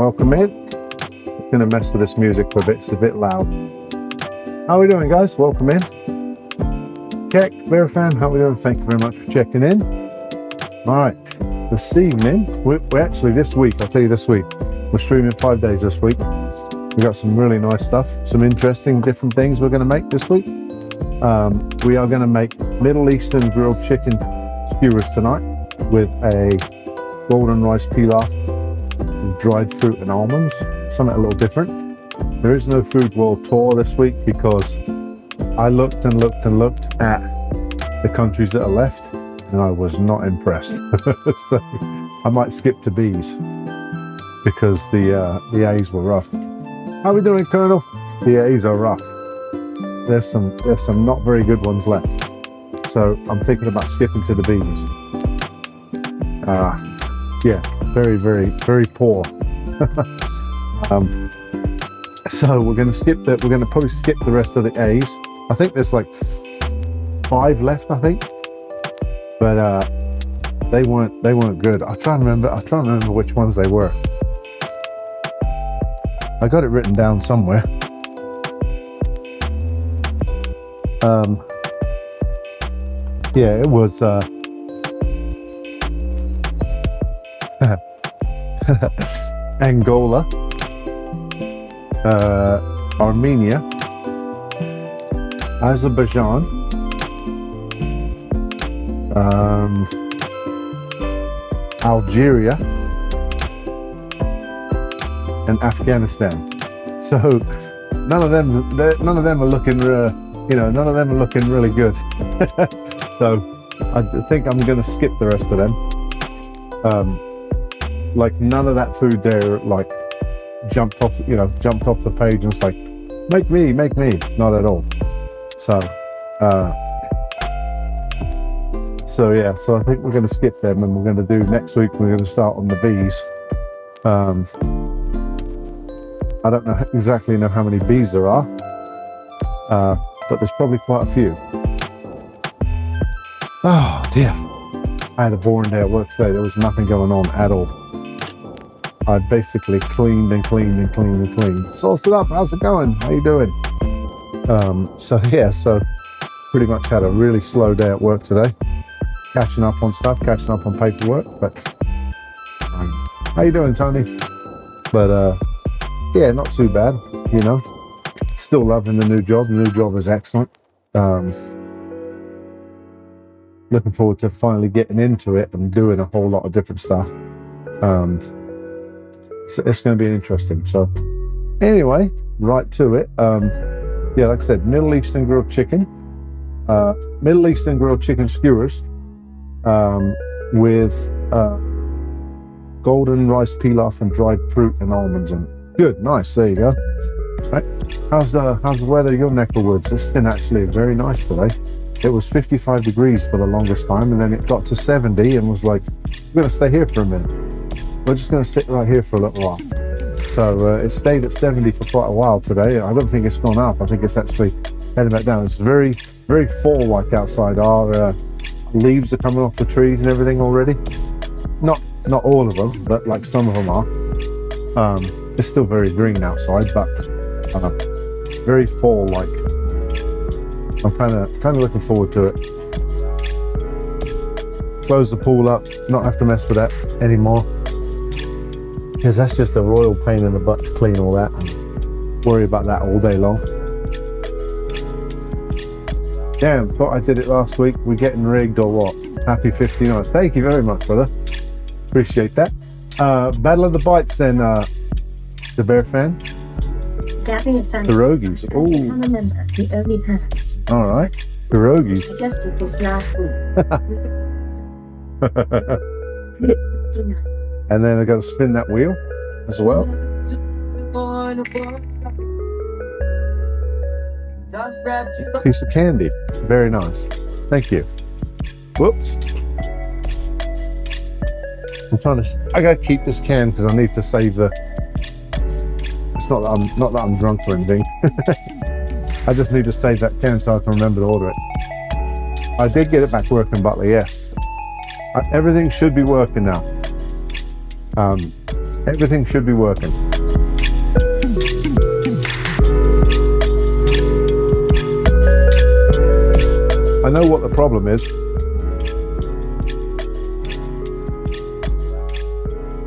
welcome in. I'm gonna mess with this music for a bit, it's a bit loud. How are we doing, guys? Welcome in. Keck, Bear fan, how are we doing? Thank you very much for checking in. All right, this evening, we actually this week, I'll tell you this week, we're streaming 5 days this week. We got some really nice stuff, some interesting different things we're gonna make this week. We are gonna make Middle Eastern grilled chicken skewers tonight with a golden rice pilaf, dried fruit and almonds, something a little different. There is no food world tour this week because I looked and looked and looked at the countries that are left and I was not impressed. So I might skip to B's because the A's were rough. How are we doing, Colonel? The A's are rough. There's some not very good ones left. So I'm thinking about skipping to the B's. Yeah, very, very, very poor. So we're going to probably skip the rest of the A's. I think there's like 5 left, I think, but they weren't good. I'm trying to remember which ones they were. I got it written down somewhere. Yeah, it was Angola, Armenia, Azerbaijan, Algeria, and Afghanistan. So none of them are looking, none of them are looking really good. So I think I'm going to skip the rest of them. Like none of that food there, like jumped off the page and it's like, make me, not at all. So yeah, so I think we're going to skip them and we're going to do next week. We're going to start on the B's. I don't exactly know how many B's there are, but there's probably quite a few. Oh dear, I had a boring day at work today. There was nothing going on at all. I basically cleaned and cleaned and cleaned and cleaned. Sauced it up. How's it going? How you doing? So pretty much had a really slow day at work today. Catching up on stuff, catching up on paperwork. But how you doing, Tony? But yeah, not too bad. Still loving the new job. The new job is excellent. Looking forward to finally getting into it and doing a whole lot of different stuff. So it's going to be interesting. So anyway, right to it. Yeah, like I said, Middle Eastern grilled chicken skewers with golden rice pilaf and dried fruit and almonds in it. Good, nice. There you go. Right. How's the weather in your neck of the woods? It's been actually very nice today. It was 55 degrees for the longest time, and then it got to 70 and was like, we're going to stay here for a minute. We're just going to sit right here for a little while. So it stayed at 70 for quite a while today. I don't think it's gone up. I think it's actually heading back down. It's very, very fall-like outside. Our leaves are coming off the trees and everything already. Not all of them, but like some of them are. It's still very green outside, but very fall-like. I'm kind of looking forward to it. Close the pool up, not have to mess with that anymore. Because that's just a royal pain in the butt to clean all that and worry about that all day long. Damn, thought I did it last week. We're getting rigged or what? Happy 59. Thank you very much, brother. Appreciate that. Battle of the Bites then, the Bear fan. Pierogies. Oh. Become a member. The only perks. All right. Pierogies. Suggested this last week. And then I got to spin that wheel as well. Piece of candy. Very nice. Thank you. Whoops. I gotta keep this can because I need to save the. It's not that I'm drunk or anything. I just need to save that can so I can remember to order it. I did get it back working, Butler. Yes. Everything should be working now. Everything should be working. I know what the problem is.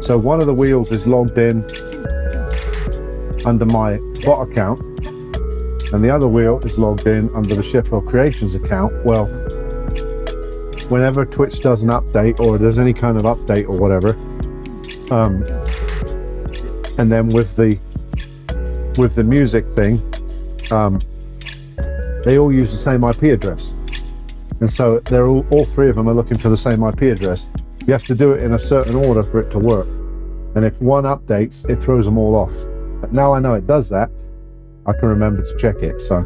So one of the wheels is logged in under my bot account, and the other wheel is logged in under the Sheffield Creations account. Well, whenever Twitch does an update, or there's any kind of update or whatever, and then with the music thing, they all use the same IP address, and so they're all three of them are looking for the same IP address. You have to do it in a certain order for it to work, and if one updates, it throws them all off. But now I know it does that, I can remember to check it. So,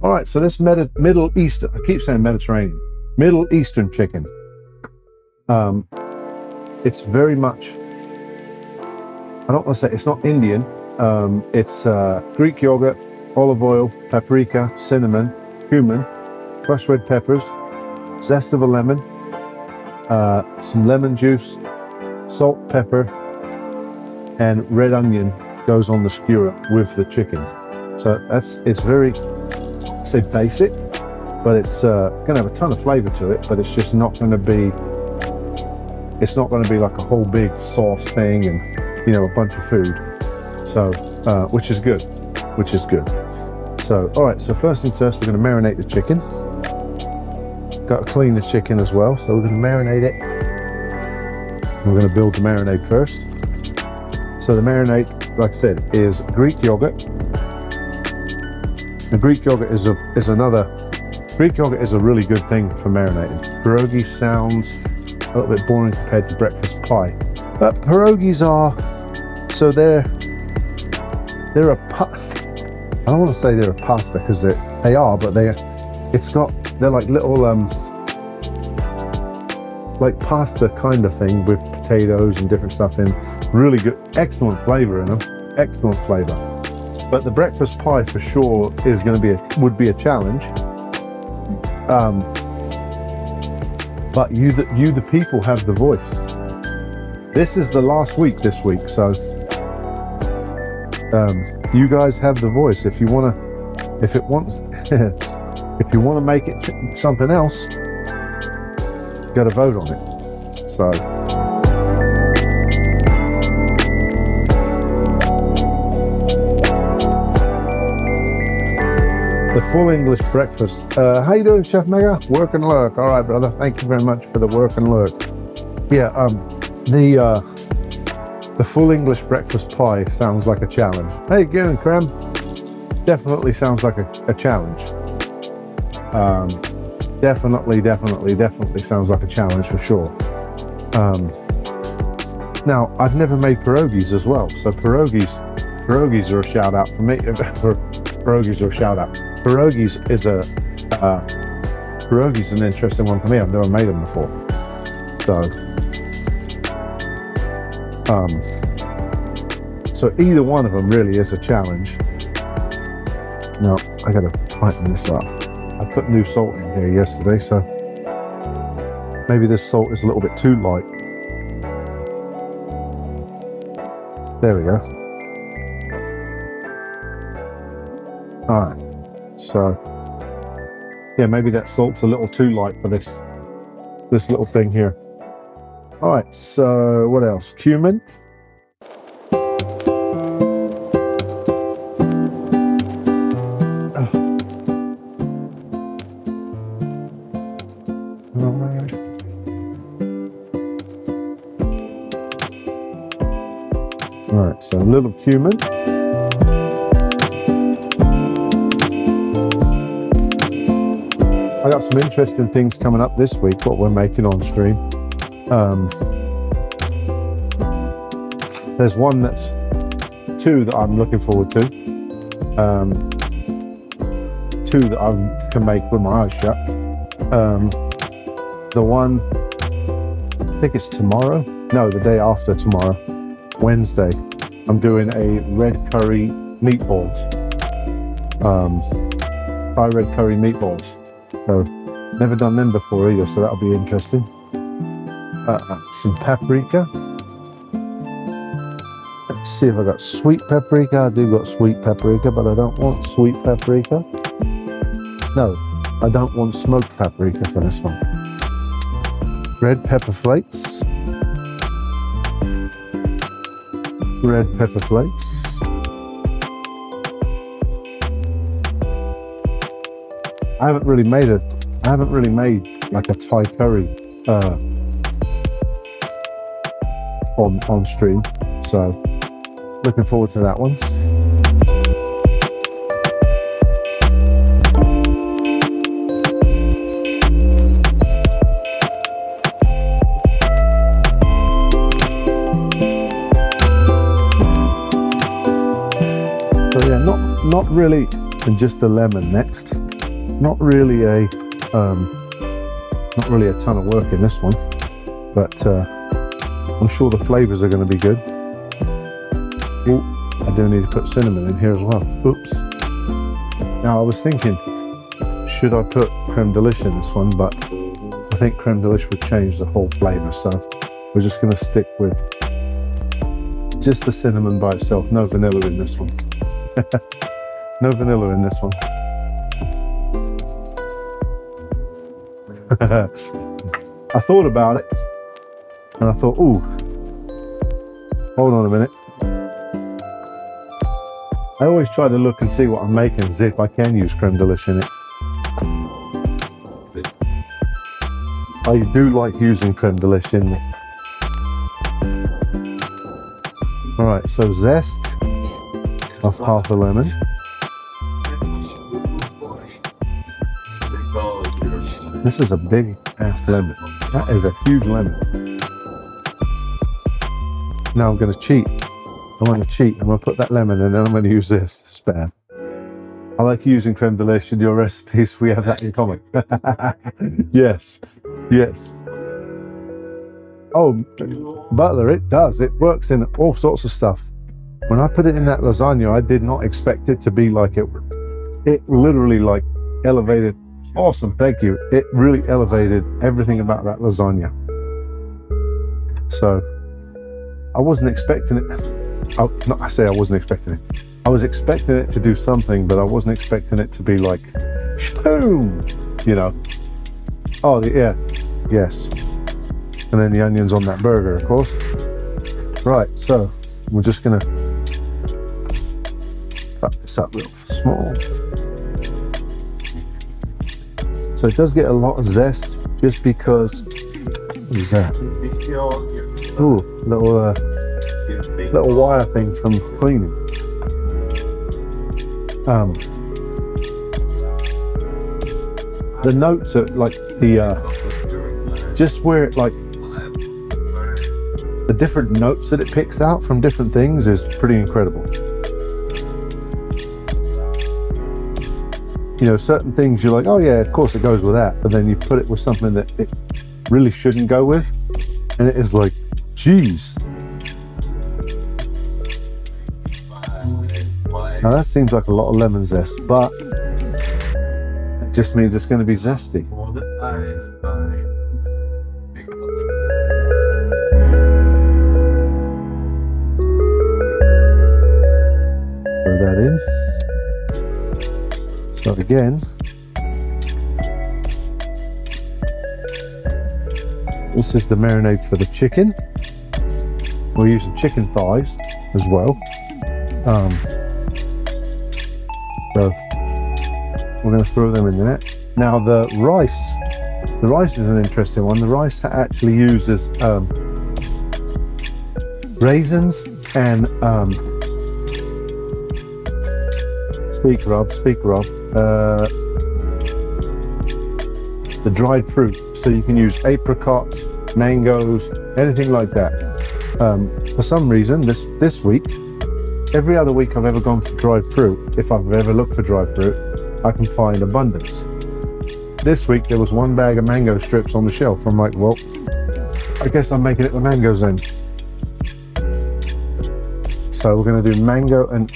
all right, so this Middle Eastern, I keep saying Mediterranean, Middle Eastern chicken. It's very much, I don't want to say, it's not Indian. It's Greek yogurt, olive oil, paprika, cinnamon, cumin, crushed red peppers, zest of a lemon, some lemon juice, salt, pepper, and red onion goes on the skewer with the chicken. So it's very, say, basic, but it's gonna have a ton of flavor to it, but it's just not gonna be, it's not gonna be like a whole big sauce thing and, you know, a bunch of food. So, which is good. So, all right, so first things first, we're gonna marinate the chicken. Got to clean the chicken as well, so we're gonna marinate it. We're gonna build the marinade first. So the marinade, like I said, is Greek yogurt. The Greek yogurt is a really good thing for marinating. Pierogi sounds a little bit boring compared to breakfast pie, but pierogies are, so they're I don't want to say they're a pasta because they are, but they're like little like pasta kind of thing with potatoes and different stuff in. Really good, excellent flavor in them, excellent flavor. But the breakfast pie for sure is going to would be a challenge. But you the people have the voice. This is the last week this week, so you guys have the voice. If you want to make it something else, you got to vote on it. So. The full English breakfast. How you doing, Chef Mega? Work and lurk. All right, brother. Thank you very much for the work and lurk. Yeah, the full English breakfast pie sounds like a challenge. Hey, Garen Creme. Definitely sounds like a challenge. Definitely sounds like a challenge for sure. Now, I've never made pierogies as well, so pierogies are a shout out for me. Pierogies are a shout out. Pierogies is an interesting one for me. I've never made them before. So either one of them really is a challenge. Now, I gotta tighten this up. I put new salt in here yesterday, so maybe this salt is a little bit too light. There we go. All right. So, yeah, maybe that salt's a little too light for this little thing here. All right, so what else? Cumin. All right, so a little cumin. I got some interesting things coming up this week, what we're making on stream. There's two that I'm looking forward to. Two that I can make with my eyes shut. The one, I think it's tomorrow. No, the day after tomorrow, Wednesday. I'm doing a red curry meatballs. Thai red curry meatballs. So, never done them before either, so that'll be interesting. Some paprika. See if I got sweet paprika. I do got sweet paprika, but I don't want sweet paprika. No, I don't want smoked paprika for this one. Red pepper flakes. Red pepper flakes. I haven't really made like a Thai curry on stream, so looking forward to that one. So yeah, not really, and just the lemon next. Not really a ton of work in this one, but I'm sure the flavors are going to be good. Ooh, I do need to put cinnamon in here as well. Oops. Now I was thinking, should I put creme d'liche in this one? But I think creme d'liche would change the whole flavor, so we're just going to stick with just the cinnamon by itself. No vanilla in this one. No vanilla in this one. I thought about it, and I thought, ooh, hold on a minute. I always try to look and see what I'm making, see if I can use creme d'liche in it. I do like using creme d'liche in it. All right, so zest of half a lemon. This is a big ass lemon. That is a huge lemon. Now I'm going to cheat. I'm going to put that lemon and then I'm going to use this. It's bad. I like using creme d'liche in your recipes. We have that in common. Yes. Yes. Oh, butter, it does. It works in all sorts of stuff. When I put it in that lasagna, I did not expect it to be like it. It literally like elevated. Awesome, thank you. It really elevated everything about that lasagna. So I wasn't expecting it. I say I wasn't expecting it. I was expecting it to do something, but I wasn't expecting it to be like, boom, you know. Oh, yeah, yes. And then the onions on that burger, of course. Right, so we're just gonna cut this up real small. So it does get a lot of zest just because, what is that? Ooh, little wire thing from cleaning. The notes are like just where it like, the different notes that it picks out from different things is pretty incredible. You know, certain things you're like, oh yeah, of course it goes with that. But then you put it with something that it really shouldn't go with. And it is like, geez. Now that seems like a lot of lemon zest, but it just means it's going to be zesty. Throw that in. So again, this is the marinade for the chicken. We're using chicken thighs as well. So we're going to throw them in there. Now the rice is an interesting one. The rice actually uses raisins and speak rub. The dried fruit, so you can use apricots, mangoes, anything like that. For some reason, this week, every other week I've ever gone for dried fruit, if I've ever looked for dried fruit, I can find abundance. This week there was one bag of mango strips on the shelf. I'm like, well, I guess I'm making it with mangoes then. So we're going to do mango and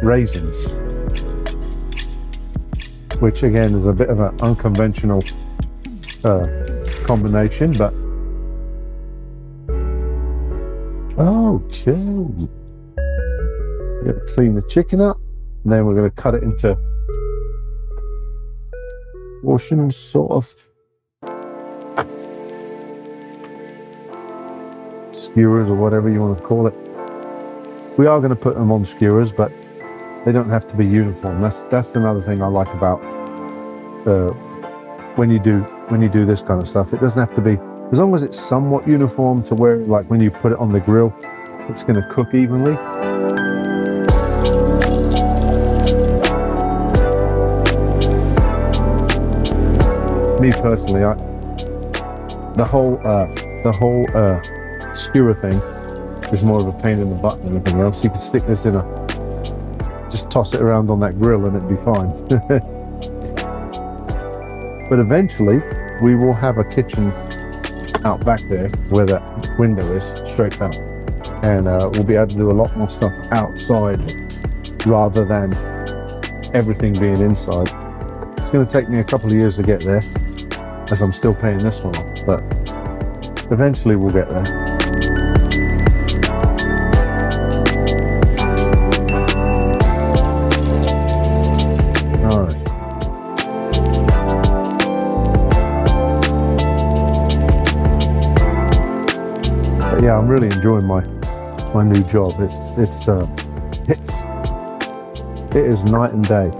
raisins, which again is a bit of an unconventional combination, but okay. We're going to clean the chicken up, and then we're going to cut it into portions, sort of. Skewers or whatever you want to call it. We are going to put them on skewers, but they don't have to be uniform. That's another thing I like about when you do this kind of stuff. It doesn't have to be, as long as it's somewhat uniform to where, like when you put it on the grill, it's going to cook evenly. Me personally, the whole skewer thing is more of a pain in the butt than anything else. You could stick this in just toss it around on that grill and it'd be fine. But eventually we will have a kitchen out back there where that window is, straight out, and we'll be able to do a lot more stuff outside rather than everything being inside. It's going to take me a couple of years to get there, as I'm still paying this one off, but eventually we'll get there. Yeah, I'm really enjoying my new job. It is night and day.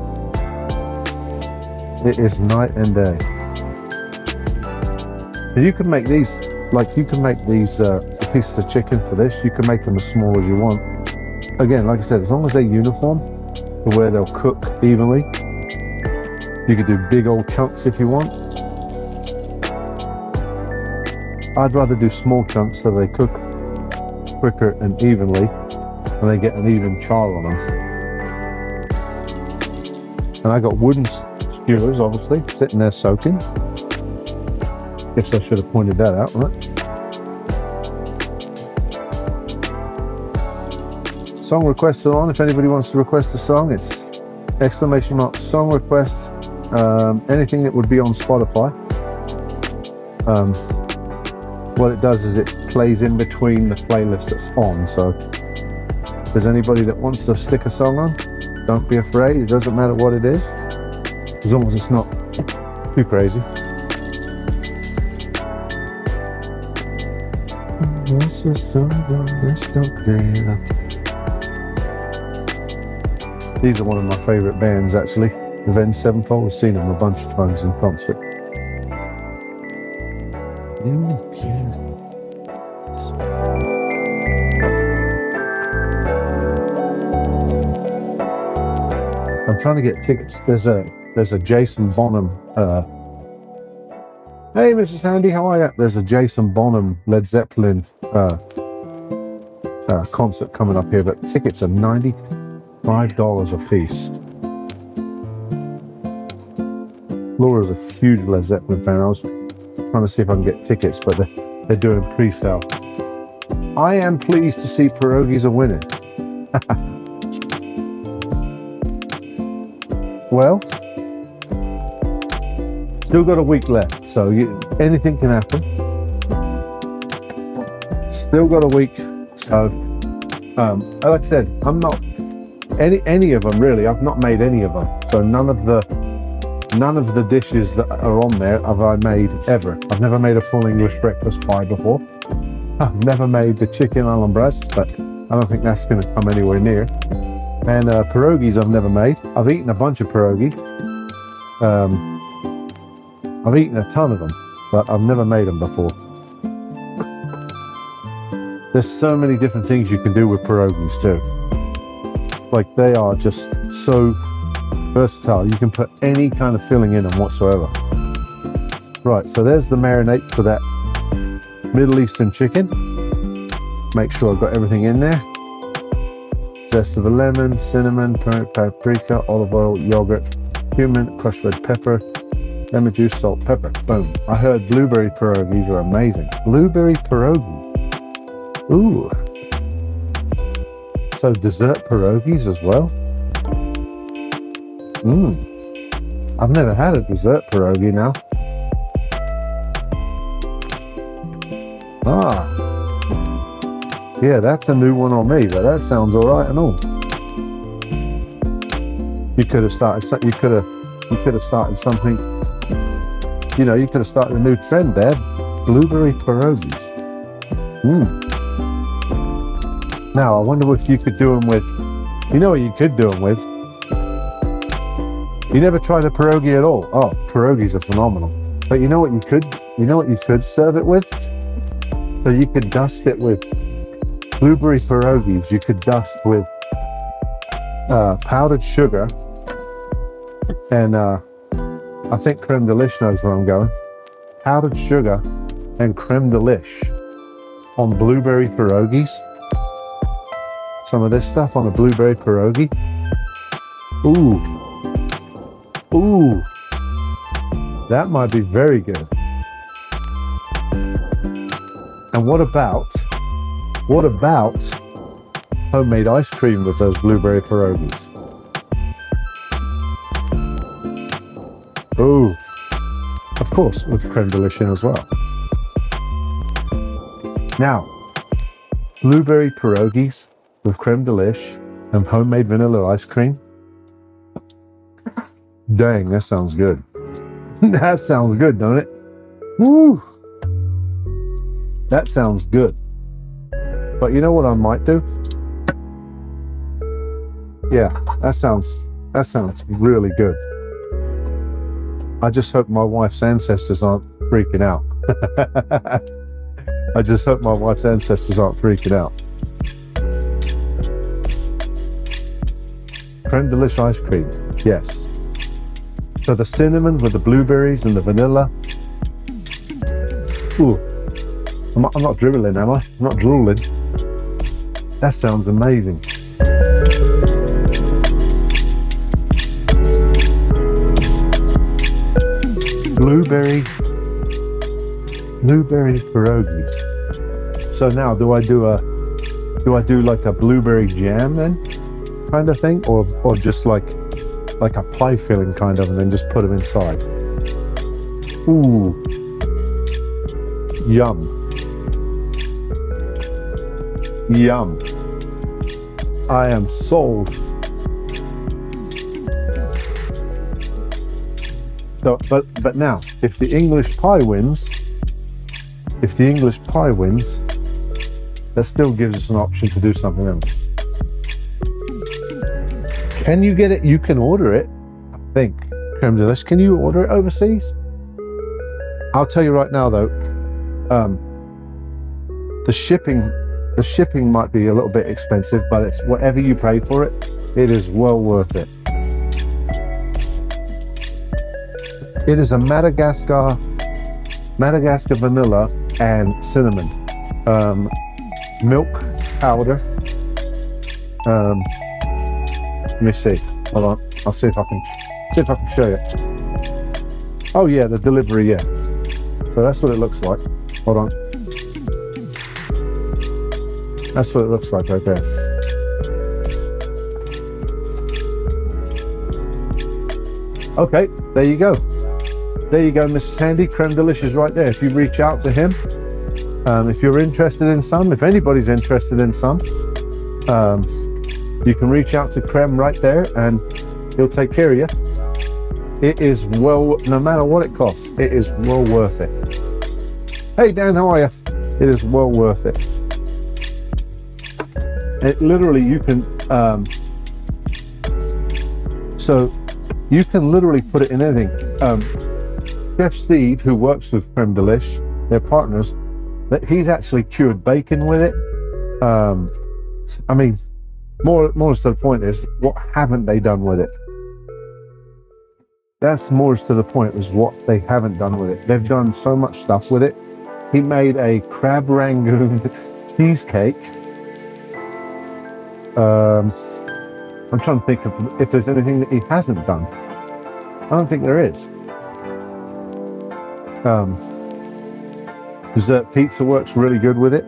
It is night and day. And you can make these, pieces of chicken for this. You can make them as small as you want. Again, like I said, as long as they're uniform to where they'll cook evenly. You could do big old chunks if you want. I'd rather do small chunks so they cook quicker and evenly, and they get an even char on them. And I got wooden skewers, obviously, sitting there soaking. Guess I should have pointed that out, right? Song requests are on. If anybody wants to request a song, it's !song requests. Anything that would be on Spotify. What it does is it plays in between the playlist that's on. So if there's anybody that wants to stick a song on, don't be afraid. It doesn't matter what it is, as long as it's not too crazy. These are one of my favorite bands, actually. Avenged Sevenfold. I've seen them a bunch of times in concert. I'm trying to get tickets. There's a Jason Bonham. Hey, Mrs. Handy, how are you? There's a Jason Bonham Led Zeppelin concert coming up here, but tickets are $95 a piece. Laura's a huge Led Zeppelin fan. I was trying to see if I can get tickets, but they're doing pre-sale. I am pleased to see pierogies are winning. Well, still got a week left, so anything can happen. Still got a week, so like I said, I'm not any of them really. I've not made any of them, so none of the dishes that are on there have I made ever. I've never made a full English breakfast pie before. I've never made the chicken almond breasts, but I don't think that's going to come anywhere near. And pierogies I've never made. I've eaten a bunch of pierogi. I've eaten a ton of them, but I've never made them before. There's so many different things you can do with pierogies too. Like, they are just so versatile. You can put any kind of filling in them whatsoever. Right, so there's the marinade for that Middle Eastern chicken. Make sure I've got everything in there. Zest of a lemon, cinnamon, paprika, olive oil, yogurt, cumin, crushed red pepper, lemon juice, salt, pepper. Boom. I heard blueberry pierogies are amazing. Blueberry pierogi. Ooh. So dessert pierogies as well. I've never had a dessert pierogi now. Yeah, that's a new one on me, but that sounds all right and all. You could have started. You could have started something. You know, you could have started a new trend there. Blueberry pierogies. Now, I wonder if you could do them with. You know what you could do them with? You never tried a pierogi at all. Oh, pierogies are phenomenal. But you know what you could? You know what you could serve it with? So you could dust it with blueberry pierogies. You could dust with powdered sugar, and I think creme de lish knows where I'm going. Powdered sugar and creme de lish on blueberry pierogies. Some of this stuff on a blueberry pierogi. Ooh, that might be very good. And what about homemade ice cream with those blueberry pierogies? Oh, of course, with creme de lish in as well. Now, blueberry pierogies with creme de lish and homemade vanilla ice cream. Dang, that sounds good. That sounds good, don't it? Woo! That sounds good. But you know what I might do? Yeah, that sounds really good. I just hope my wife's ancestors aren't freaking out. I just hope my wife's ancestors aren't freaking out. Creme de lish ice cream, yes. So the cinnamon with the blueberries and the vanilla. Ooh, I'm not dribbling, am I? I'm not drooling. That sounds amazing. Blueberry pierogies. So now, do I do like a blueberry jam then, kind of thing, or just like a pie filling kind of, and then just put them inside? Ooh, yum. I am sold. So, but now, if the English pie wins, that still gives us an option to do something else. Can you get it? You can order it, I think. Creme de lish. Can you order it overseas? I'll tell you right now, though. The shipping might be a little bit expensive, but it's whatever you pay for it. It is well worth it. It is a Madagascar vanilla and cinnamon, milk powder. Let me see. Hold on. I'll see if I can show you. Oh yeah, the delivery. Yeah. So that's what it looks like. Hold on. That's what it looks like right there. Okay, there you go. There you go, Mrs. Handy. Creme de lish is right there. If you reach out to him, if you're interested in some, if anybody's interested in some, you can reach out to Creme right there and he'll take care of you. It is no matter what it costs, it is well worth it. Hey Dan, how are you? It is well worth it. It literally, you can, so you can literally put it in anything. Chef Steve, who works with Creme de lish, they're partners, that he's actually cured bacon with it. I mean, more to the point is, what haven't they done with it? That's more to the point, is what they haven't done with it. They've done so much stuff with it. He made a crab rangoon cheesecake. I'm trying to think if there's anything that he hasn't done. I don't think there is. Dessert pizza works really good with it.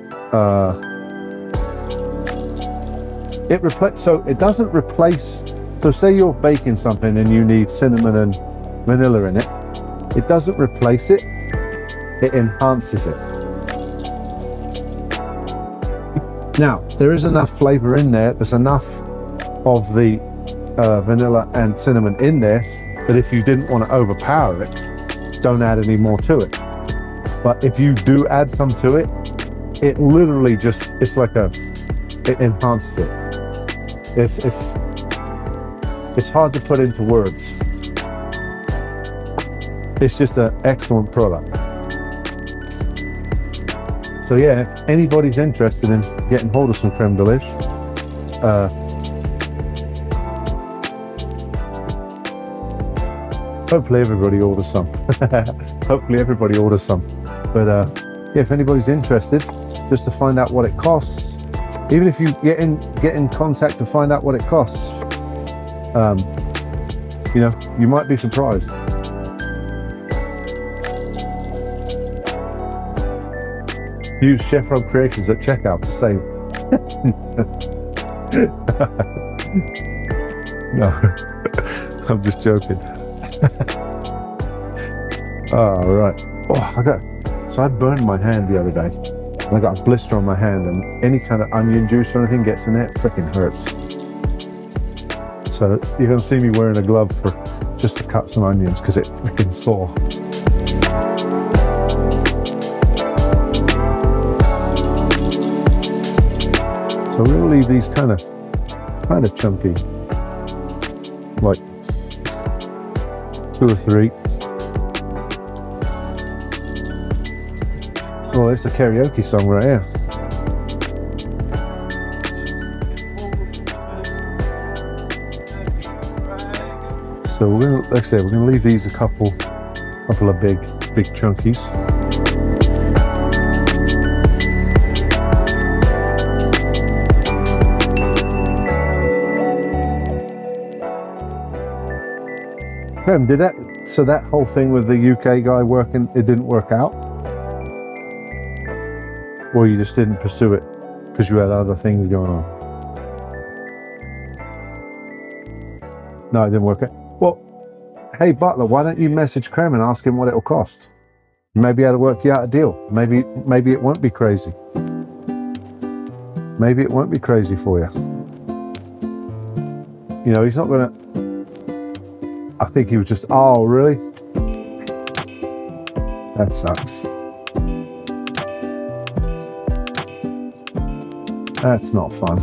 So it doesn't replace. So say you're baking something and you need cinnamon and vanilla in it. It doesn't replace it. It enhances it. Now, there is enough flavor in there. There's enough of the vanilla and cinnamon in there, but if you didn't want to overpower it, don't add any more to it. But if you do add some to it, it literally just, it's like it enhances it. It's hard to put into words. It's just an excellent product. So yeah, if anybody's interested in getting hold of some creme de liche, hopefully everybody orders some. Hopefully everybody orders some. But yeah, if anybody's interested, just to find out what it costs, even if you get in contact to find out what it costs, you know, you might be surprised. Use Chef Rob Creations at checkout to save. No, I'm just joking. Oh, right. Oh, so I burned my hand the other day. And I got a blister on my hand, and any kind of onion juice or anything gets in there, it freaking hurts. So you're gonna see me wearing a glove for just to cut some onions because it freaking sore. So we're gonna leave these kind of chunky, like 2 or 3. Oh, it's a karaoke song right here. So we're gonna, like I said, we're gonna leave these a couple of big chunkies. Graham, so that whole thing with the UK guy working, it didn't work out? Or you just didn't pursue it because you had other things going on? No, it didn't work out. Well, hey Butler, why don't you message Krem and ask him what it'll cost? Maybe that'll work you out a deal. Maybe it won't be crazy. Maybe it won't be crazy for you. You know, he's not gonna, I think he was just, oh really? That sucks. That's not fun.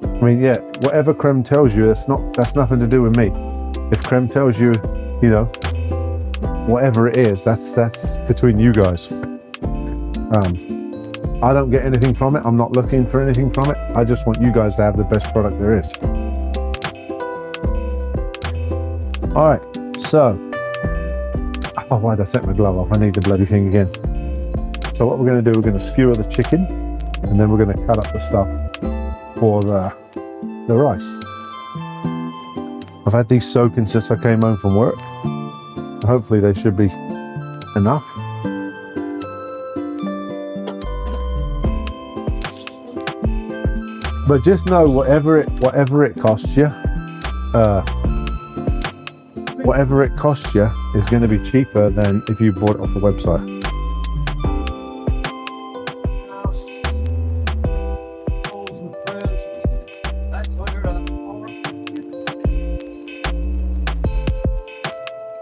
I mean, yeah, whatever Krem tells you, that's nothing to do with me. If Krem tells you, you know, whatever it is, that's between you guys. I don't get anything from it. I'm not looking for anything from it. I just want you guys to have the best product there is. All right, so, oh, why'd I take my glove off? I need the bloody thing again. So what we're gonna do, we're gonna skewer the chicken, and then we're gonna cut up the stuff for the rice. I've had these soaking since I came home from work. Hopefully they should be enough. But just know whatever it costs you, whatever it costs you is going to be cheaper than if you bought it off the website.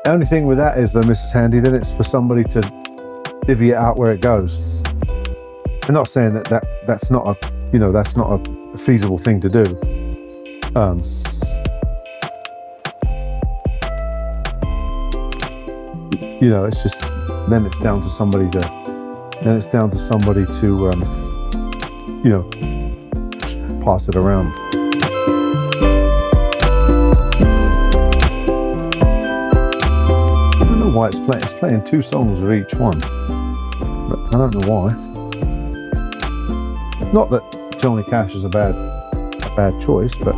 The only thing with that is though, Mrs. Handy, that it's for somebody to divvy it out where it goes. I'm not saying that's not a feasible thing to do. You know, it's just then it's down to somebody to you know, pass it around. I don't know why it's playing. It's playing 2 songs of each one, but I don't know why. Not that Johnny Cash is a bad choice, but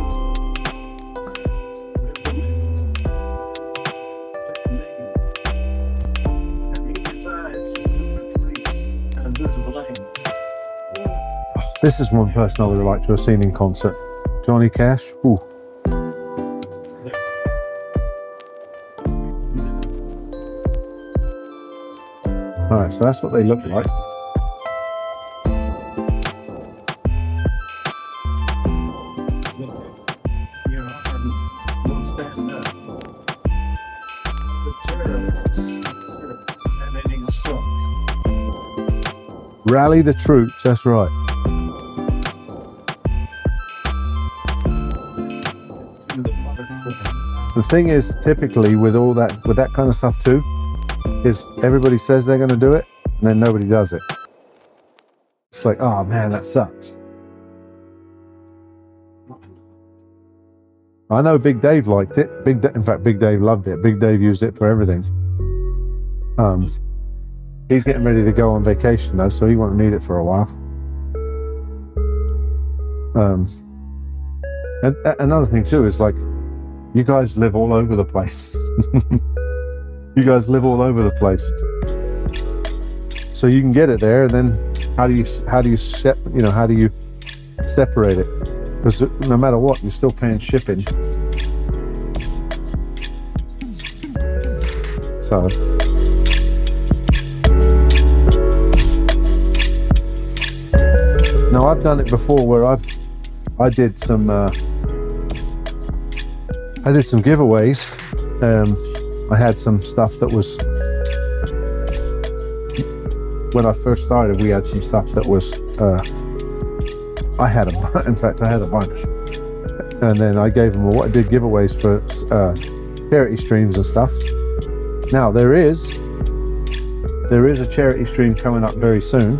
this is one person I would have liked to have seen in concert. Johnny Cash. Ooh. Alright, so that's what they look like. Rally the troops, that's right. The thing is, typically with that kind of stuff too, is everybody says they're going to do it, and then nobody does it. It's like, oh man, that sucks. I know Big Dave liked it. In fact, Big Dave loved it. Big Dave used it for everything. He's getting ready to go on vacation though, so he won't need it for a while. And another thing too is like, you guys live all over the place. You guys live all over the place, so you can get it there. And then how do you separate it? Because no matter what, you're still paying shipping. So. Now I've done it before where I did some giveaways. I had some stuff that was, when I first started, we had some stuff that was, I had a bunch. And then I gave them, I did giveaways for charity streams and stuff. Now there is a charity stream coming up very soon.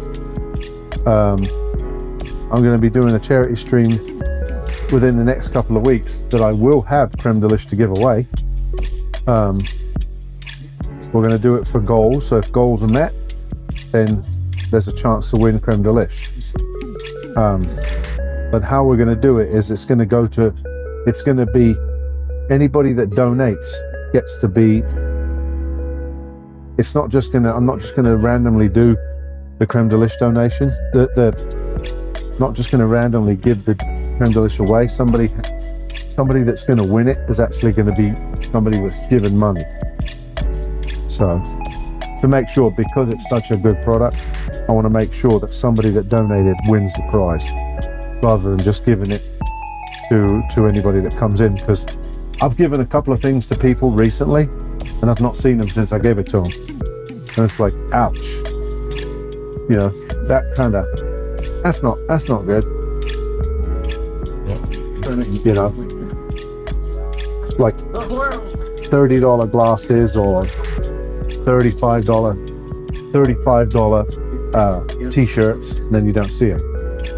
I'm going to be doing a charity stream within the next couple of weeks that I will have creme de liche to give away. We're going to do it for goals, so if goals are met, then there's a chance to win creme de liche. But how we're going to do it is it's going to be anybody that donates gets to be, I'm not just going to randomly do the creme de liche donation. Not just going to randomly give the creme de liche away. Somebody that's going to win it is actually going to be somebody that's given money. So to make sure, because it's such a good product, I want to make sure that somebody that donated wins the prize, rather than just giving it to anybody that comes in. Because I've given a couple of things to people recently, and I've not seen them since I gave it to them, and it's like, ouch. You know, that's not good. You know, like $30 glasses or $35 t-shirts, and then you don't see them.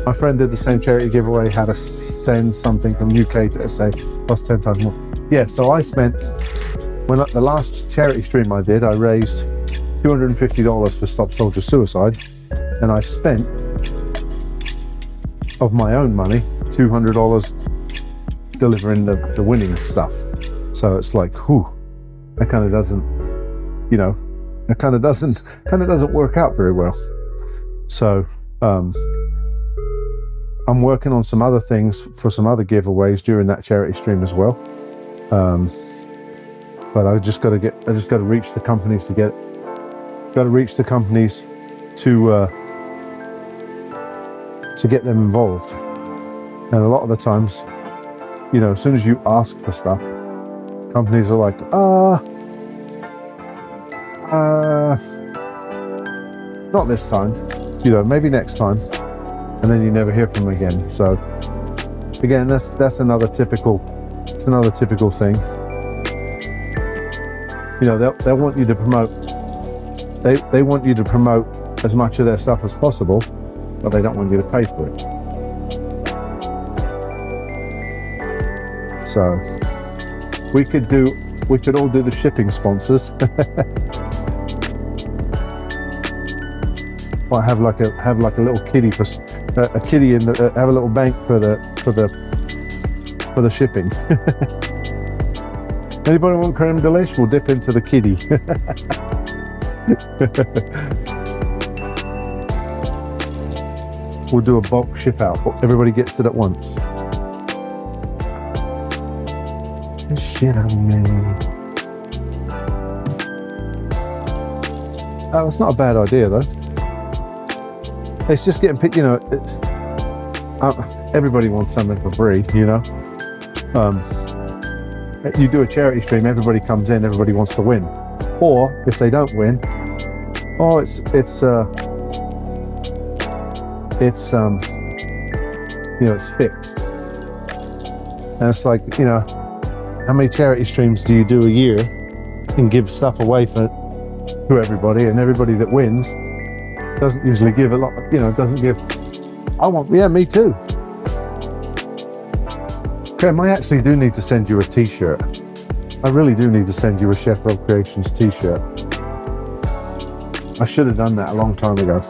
My friend did the same charity giveaway, had to send something from UK to SA, cost 10 times more. Yeah, so I spent, the last charity stream I did, I raised $250 for Stop Soldier Suicide, and I spent, of my own money, $200 delivering the winning stuff. So it's like, whew, that kind of doesn't, you know, that kind of doesn't work out very well. So I'm working on some other things for some other giveaways during that charity stream as well. But I just got to reach the companies to get it. Got to reach the companies to get them involved. And a lot of the times, you know, as soon as you ask for stuff, companies are like, not this time, you know, maybe next time, and then you never hear from them again. So again, that's another typical thing. You know, they'll want you to promote, they want you to promote as much of their stuff as possible, but they don't want you to pay for it. So we could all do the shipping sponsors. Or have like a little kitty for a kitty in the have a little bank for the shipping. Anybody want creme de liche? We'll dip into the kitty. We'll do a bulk ship out. Everybody gets it at once. Shit on me. Oh, it's not a bad idea though. It's just getting picked, you know. Everybody wants something for free, you know. You do a charity stream, everybody comes in, everybody wants to win. Or if they don't win, it's it's fixed. And it's like, how many charity streams do you do a year and give stuff away to everybody, and everybody that wins doesn't usually give a lot, doesn't give. Me too. Graham, I actually do need to send you a t-shirt. I really do need to send you a Chef Rob Creations t-shirt. I should have done that a long time ago.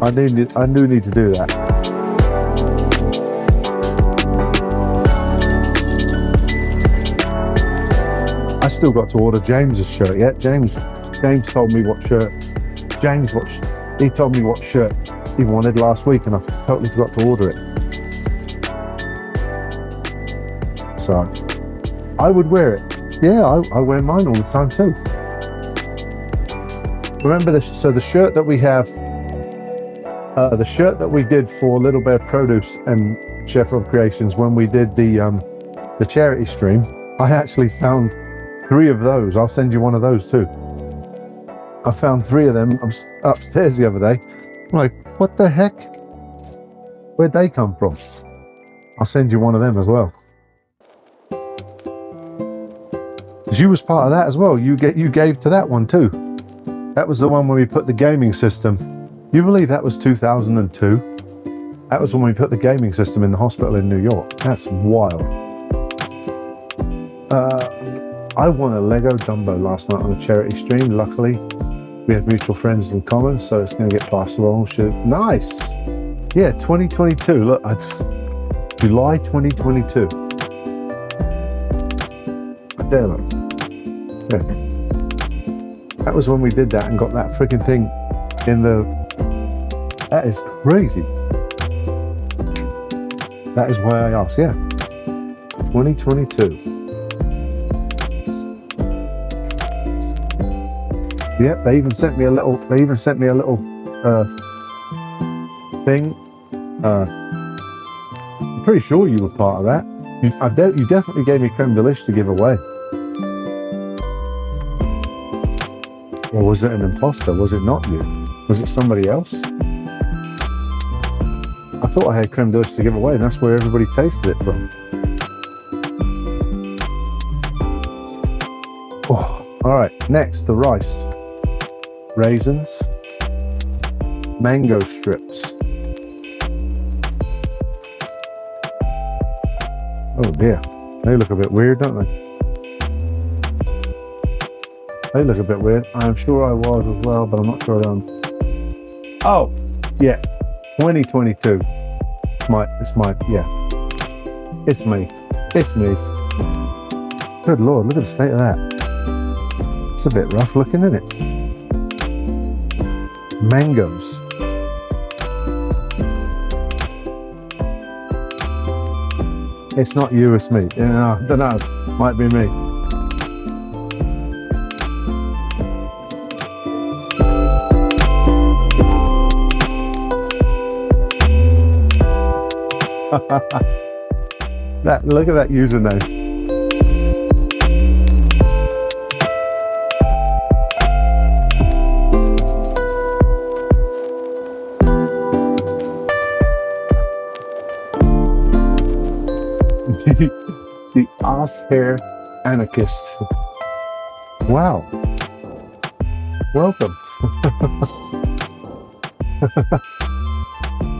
I do need to do that. I still got to order James's shirt yet. James told me what shirt. He told me what shirt he wanted last week, and I totally forgot to order it. So I would wear it. Yeah, I wear mine all the time too. Remember this? So the shirt that we have, the shirt that we did for Little Bear Produce and Chef Rob Creations when we did the charity stream, I actually found 3 of those. I'll send you one of those too. I found 3 of them upstairs the other day. I'm like, what the heck? Where'd they come from? I'll send you one of them as well. You was part of that as well. You gave to that one too. That was the one where we put the gaming system. You believe that was 2002? That was when we put the gaming system in the hospital in New York. That's wild. I won a Lego Dumbo last night on a charity stream. Luckily, we had mutual friends in common, so it's going to get passed along. Nice. Yeah, 2022. Look, July 2022. There, look. Yeah. That was when we did that and got that freaking thing in the. That is crazy. That is why I asked. Yeah, 2022. Yep, they even sent me a little. Thing. I'm pretty sure you were part of that. You definitely gave me creme delish to give away. Or was it an imposter? Was it not you? Was it somebody else? I thought I had creme delish to give away, and that's where everybody tasted it from. Oh, all right, next, the rice. Raisins. Mango strips. Oh dear, they look a bit weird, don't they? They look a bit weird. I'm sure I was as well, but I'm not sure I am. Oh, yeah, 2022. It's me. Good Lord, look at the state of that. It's a bit rough looking, isn't it? Mangoes. It's not you, it's me. I don't know. Might be me. Look at that username. The ass hair anarchist. Wow. Welcome.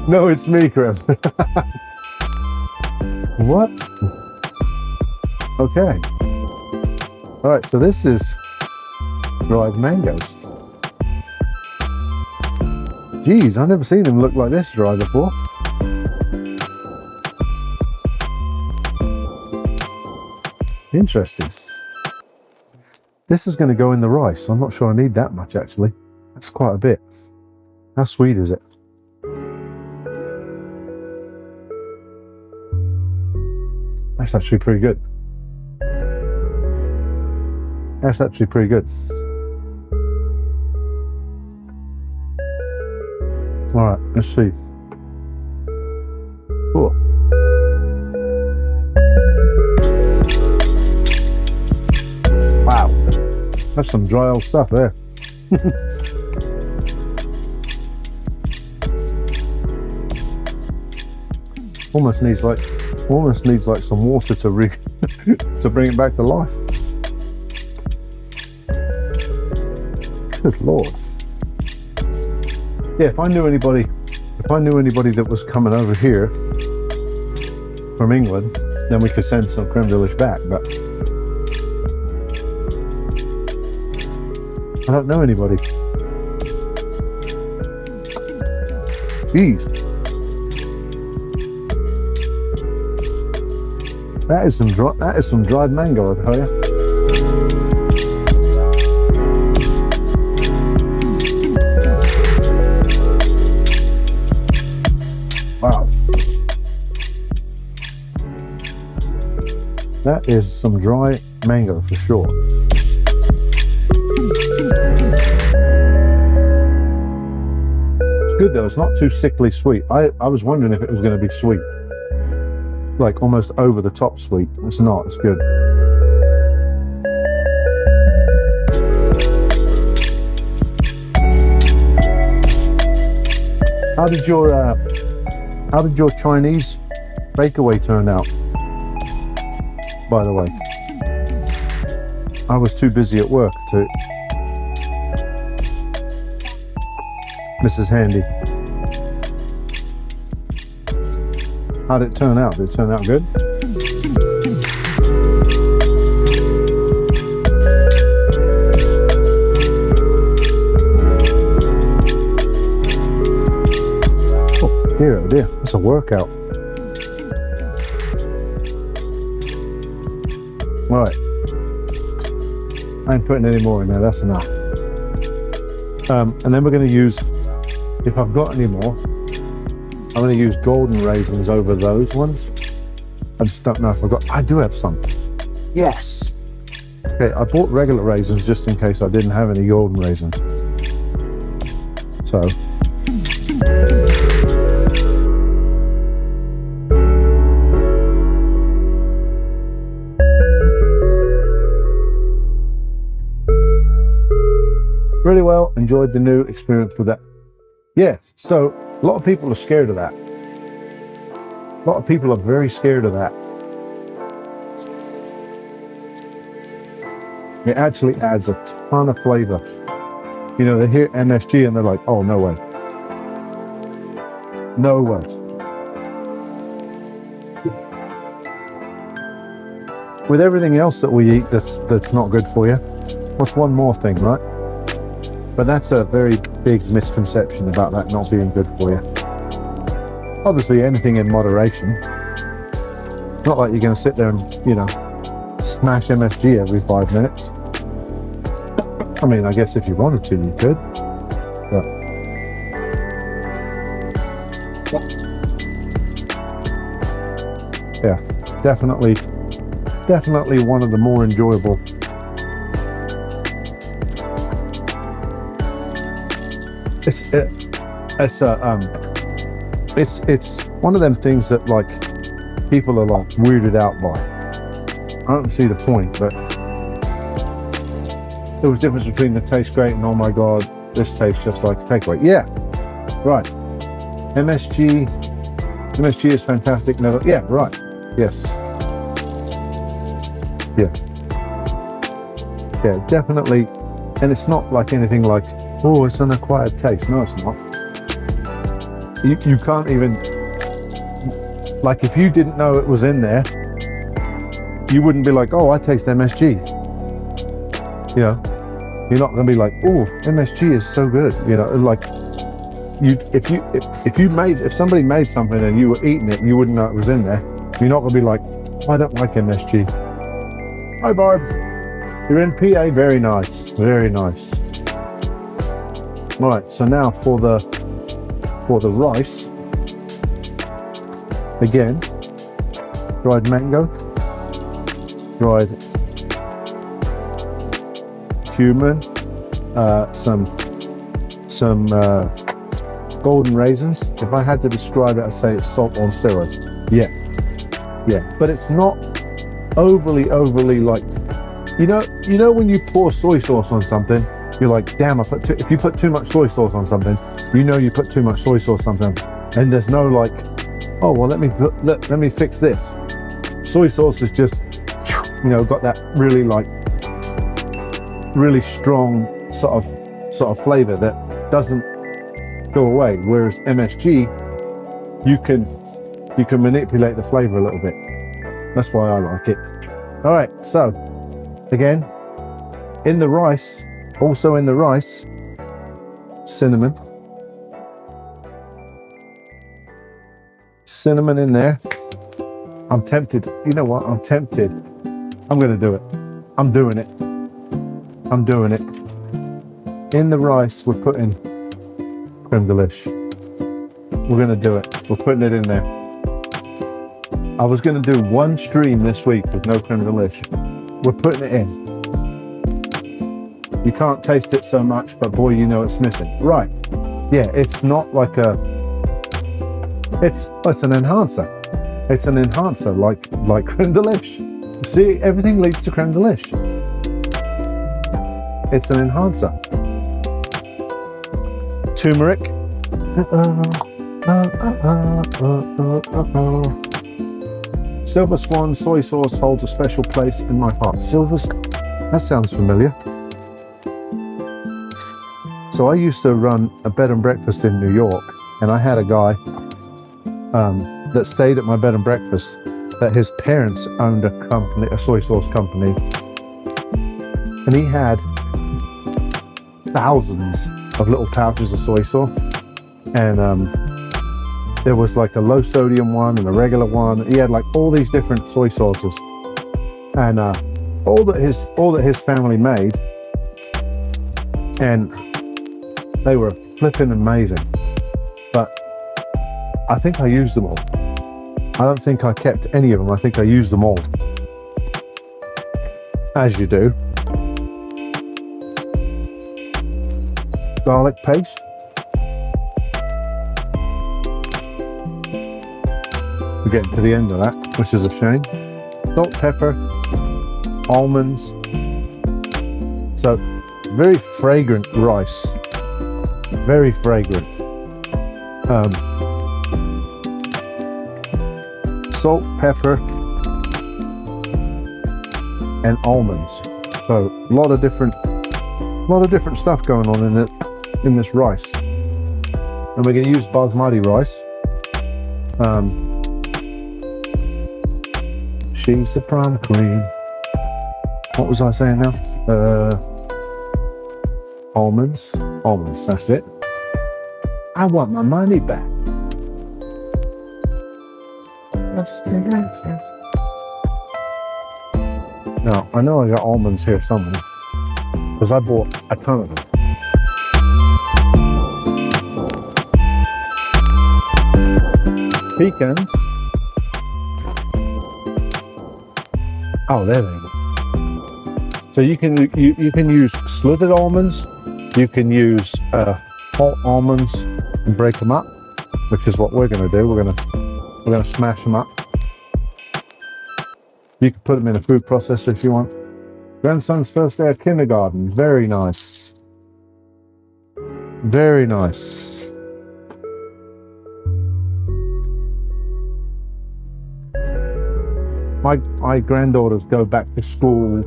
No, it's me, Chris. What? Okay. All right, so this is dried mangoes. Geez, I've never seen them look like this dry before. Interesting. This is going to go in the rice. I'm not sure I need that much, actually. That's quite a bit. How sweet is it? That's actually pretty good. That's actually pretty good. All right, let's see. Cool. Wow, that's some dry old stuff there. Almost needs like some water to to bring it back to life. Good Lord. Yeah, if I knew anybody that was coming over here from England, then we could send some creme brulee back, but I don't know anybody. Jeez. That is some dried mango, I tell you. Wow. That is some dry mango for sure. It's good though, it's not too sickly sweet. I was wondering if it was going to be sweet. Like almost over the top sweet. It's not, it's good. How did your Chinese takeaway turn out? By the way, I was too busy at work to. Mrs. Handy, how did it turn out? Did it turn out good? Oh dear, oh dear, that's a workout. Right, I ain't putting any more in there, that's enough. And then we're going to use, if I've got any more, I'm going to use golden raisins over those ones. I just don't know if I've got, I do have some. Yes! Okay, I bought regular raisins just in case I didn't have any golden raisins. So. Really well, enjoyed the new experience with that. Yeah, so a lot of people are scared of that. A lot of people are very scared of that. It actually adds a ton of flavor. You know, they hear MSG and they're like, oh, no way. No way. With everything else that we eat that's not good for you, what's one more thing, right? But that's a very big misconception about that not being good for you. Obviously, anything in moderation. Not like you're going to sit there and, you know, smash MSG every 5 minutes. I mean, I guess if you wanted to, you could. But yeah, definitely one of the more enjoyable. It's one of them things that like people are like weirded out by. I don't see the point, but there was a difference between the taste great and oh my god, this tastes just like a takeaway. Yeah, right. MSG is fantastic. Never. Yeah, right. Yes. Yeah, definitely. And it's not like anything like, oh, it's an acquired taste. No, it's not. You can't even, like if you didn't know it was in there, you wouldn't be like, oh, I taste MSG. You know, you're not going to be like, oh, MSG is so good. You know, like if somebody made something and you were eating it and you wouldn't know it was in there, you're not going to be like, I don't like MSG. Hi, Barb. You're in PA. Very nice. Very nice. Right, so now for the rice, again, dried mango, dried cumin, some golden raisins. If I had to describe it, I'd say it's salt on steroids. Yeah, but it's not overly like, you know when you pour soy sauce on something, you're like, damn, if you put too much soy sauce on something, you know you put too much soy sauce on something, and there's no like, oh well, let me fix this. Soy sauce is just, you know, got that really really strong sort of flavor that doesn't go away. Whereas MSG, you can manipulate the flavor a little bit. That's why I like it. All right, so again, in the rice, cinnamon in there. I'm tempted. You know what? I'm tempted. I'm going to do it. I'm doing it. In the rice, we're putting creme de liche. We're going to do it. We're putting it in there. I was going to do one stream this week with no creme de liche. We're putting it in. You can't taste it so much, but boy, you know it's missing. Right. Yeah, it's not like it's an enhancer. It's an enhancer like creme de liche. See, everything leads to creme de liche. It's an enhancer. Turmeric. Silver Swan soy sauce holds a special place in my heart. That sounds familiar. So I used to run a bed and breakfast in New York, and I had a guy that stayed at my bed and breakfast that his parents owned a soy sauce company, and he had thousands of little pouches of soy sauce, and there was like a low sodium one and a regular one. He had like all these different soy sauces, and all that his family made, and they were flipping amazing. But I think I used them all. I don't think I kept any of them. I think I used them all. As you do. Garlic paste. We're getting to the end of that, which is a shame. Salt, pepper, almonds. So, very fragrant rice. Very fragrant. Salt, pepper, and almonds. So a lot of different stuff going on in this rice. And we're going to use basmati rice. She's the prom queen. What was I saying now? Almonds. That's it. I want my money back. Now, I know I got almonds here somewhere, because I bought a ton of them. Pecans. Oh, there they go. So you can use slivered almonds. You can use whole almonds and break them up, which is what we're going to do. We're going to smash them up. You can put them in a food processor if you want. Grandson's first day of kindergarten. Very nice. Very nice. My granddaughters go back to school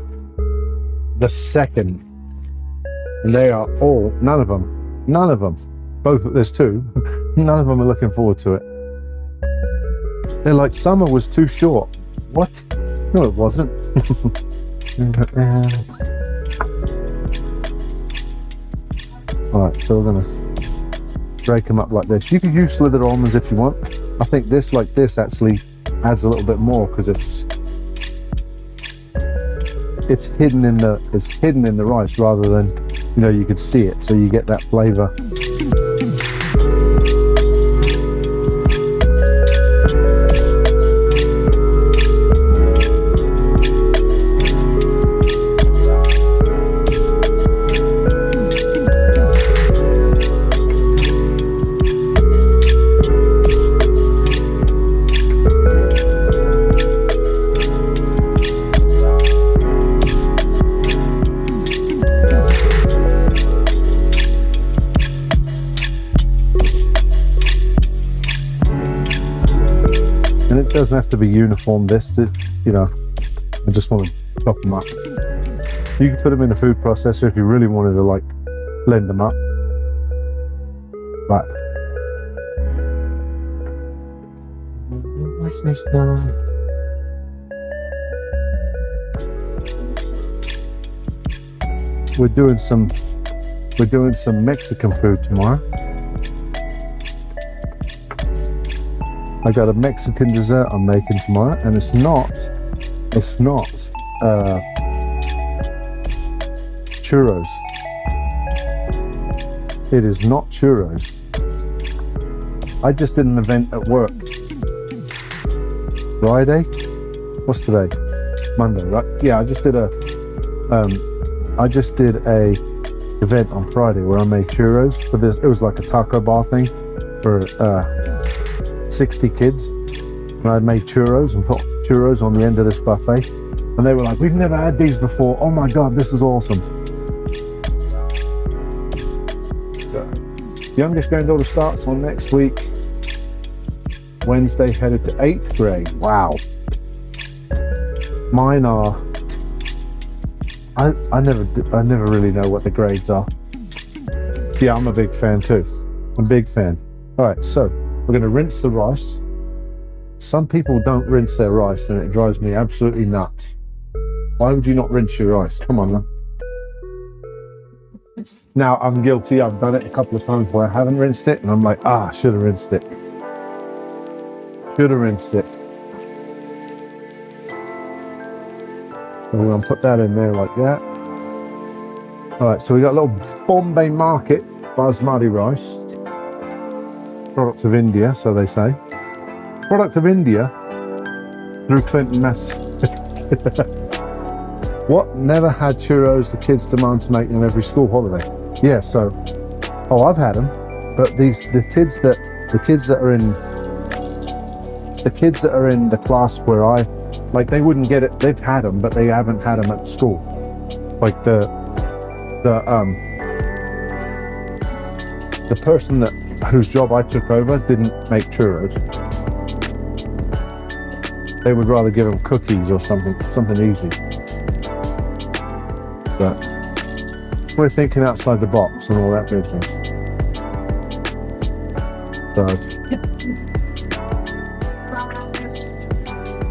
the 2nd. And they are all, none of them, both, there's 2, none of them are looking forward to it. They're like, summer was too short. What? No, it wasn't. All right, so we're gonna break them up like this. You can use slithered almonds if you want. I think this, like this, actually adds a little bit more because it's hidden in the rice rather than, you know, you could see it, so you get that flavor. doesn't have to be uniform. This, you know, I just want to chop them up. You can put them in a food processor if you really wanted to like blend them up. But what's this one? We're doing some Mexican food tomorrow. I got a Mexican dessert I'm making tomorrow, and it's not churros. It is not churros. I just did an event at work. Friday? What's today? Monday, right? Yeah, I just did a event on Friday where I made churros for this. It was like a taco bar thing for 60 kids. And I made churros and put churros on the end of this buffet. And they were like, we've never had these before. Oh my God, this is awesome. So, youngest granddaughter starts on next week. Wednesday, headed to 8th grade. Wow. Mine are, I never really know what the grades are. Yeah, I'm a big fan too. I'm a big fan. All right, so we're going to rinse the rice. Some people don't rinse their rice and it drives me absolutely nuts. Why would you not rinse your rice? Come on, man. Now, I'm guilty. I've done it a couple of times where I haven't rinsed it and I'm like, I should have rinsed it. Should have rinsed it. And we're going to put that in there like that. All right, so we got a little Bombay Market Basmati rice. Product of India, so they say. Product of India through Clinton, Mass. What? Never had churros. The kids demand to make them every school holiday. Yeah, so, I've had them, but the kids that are in the class where they wouldn't get it. They've had them, but they haven't had them at school. Like the person whose job I took over didn't make churros. They would rather give them cookies or something easy. But we're thinking outside the box and all that business. So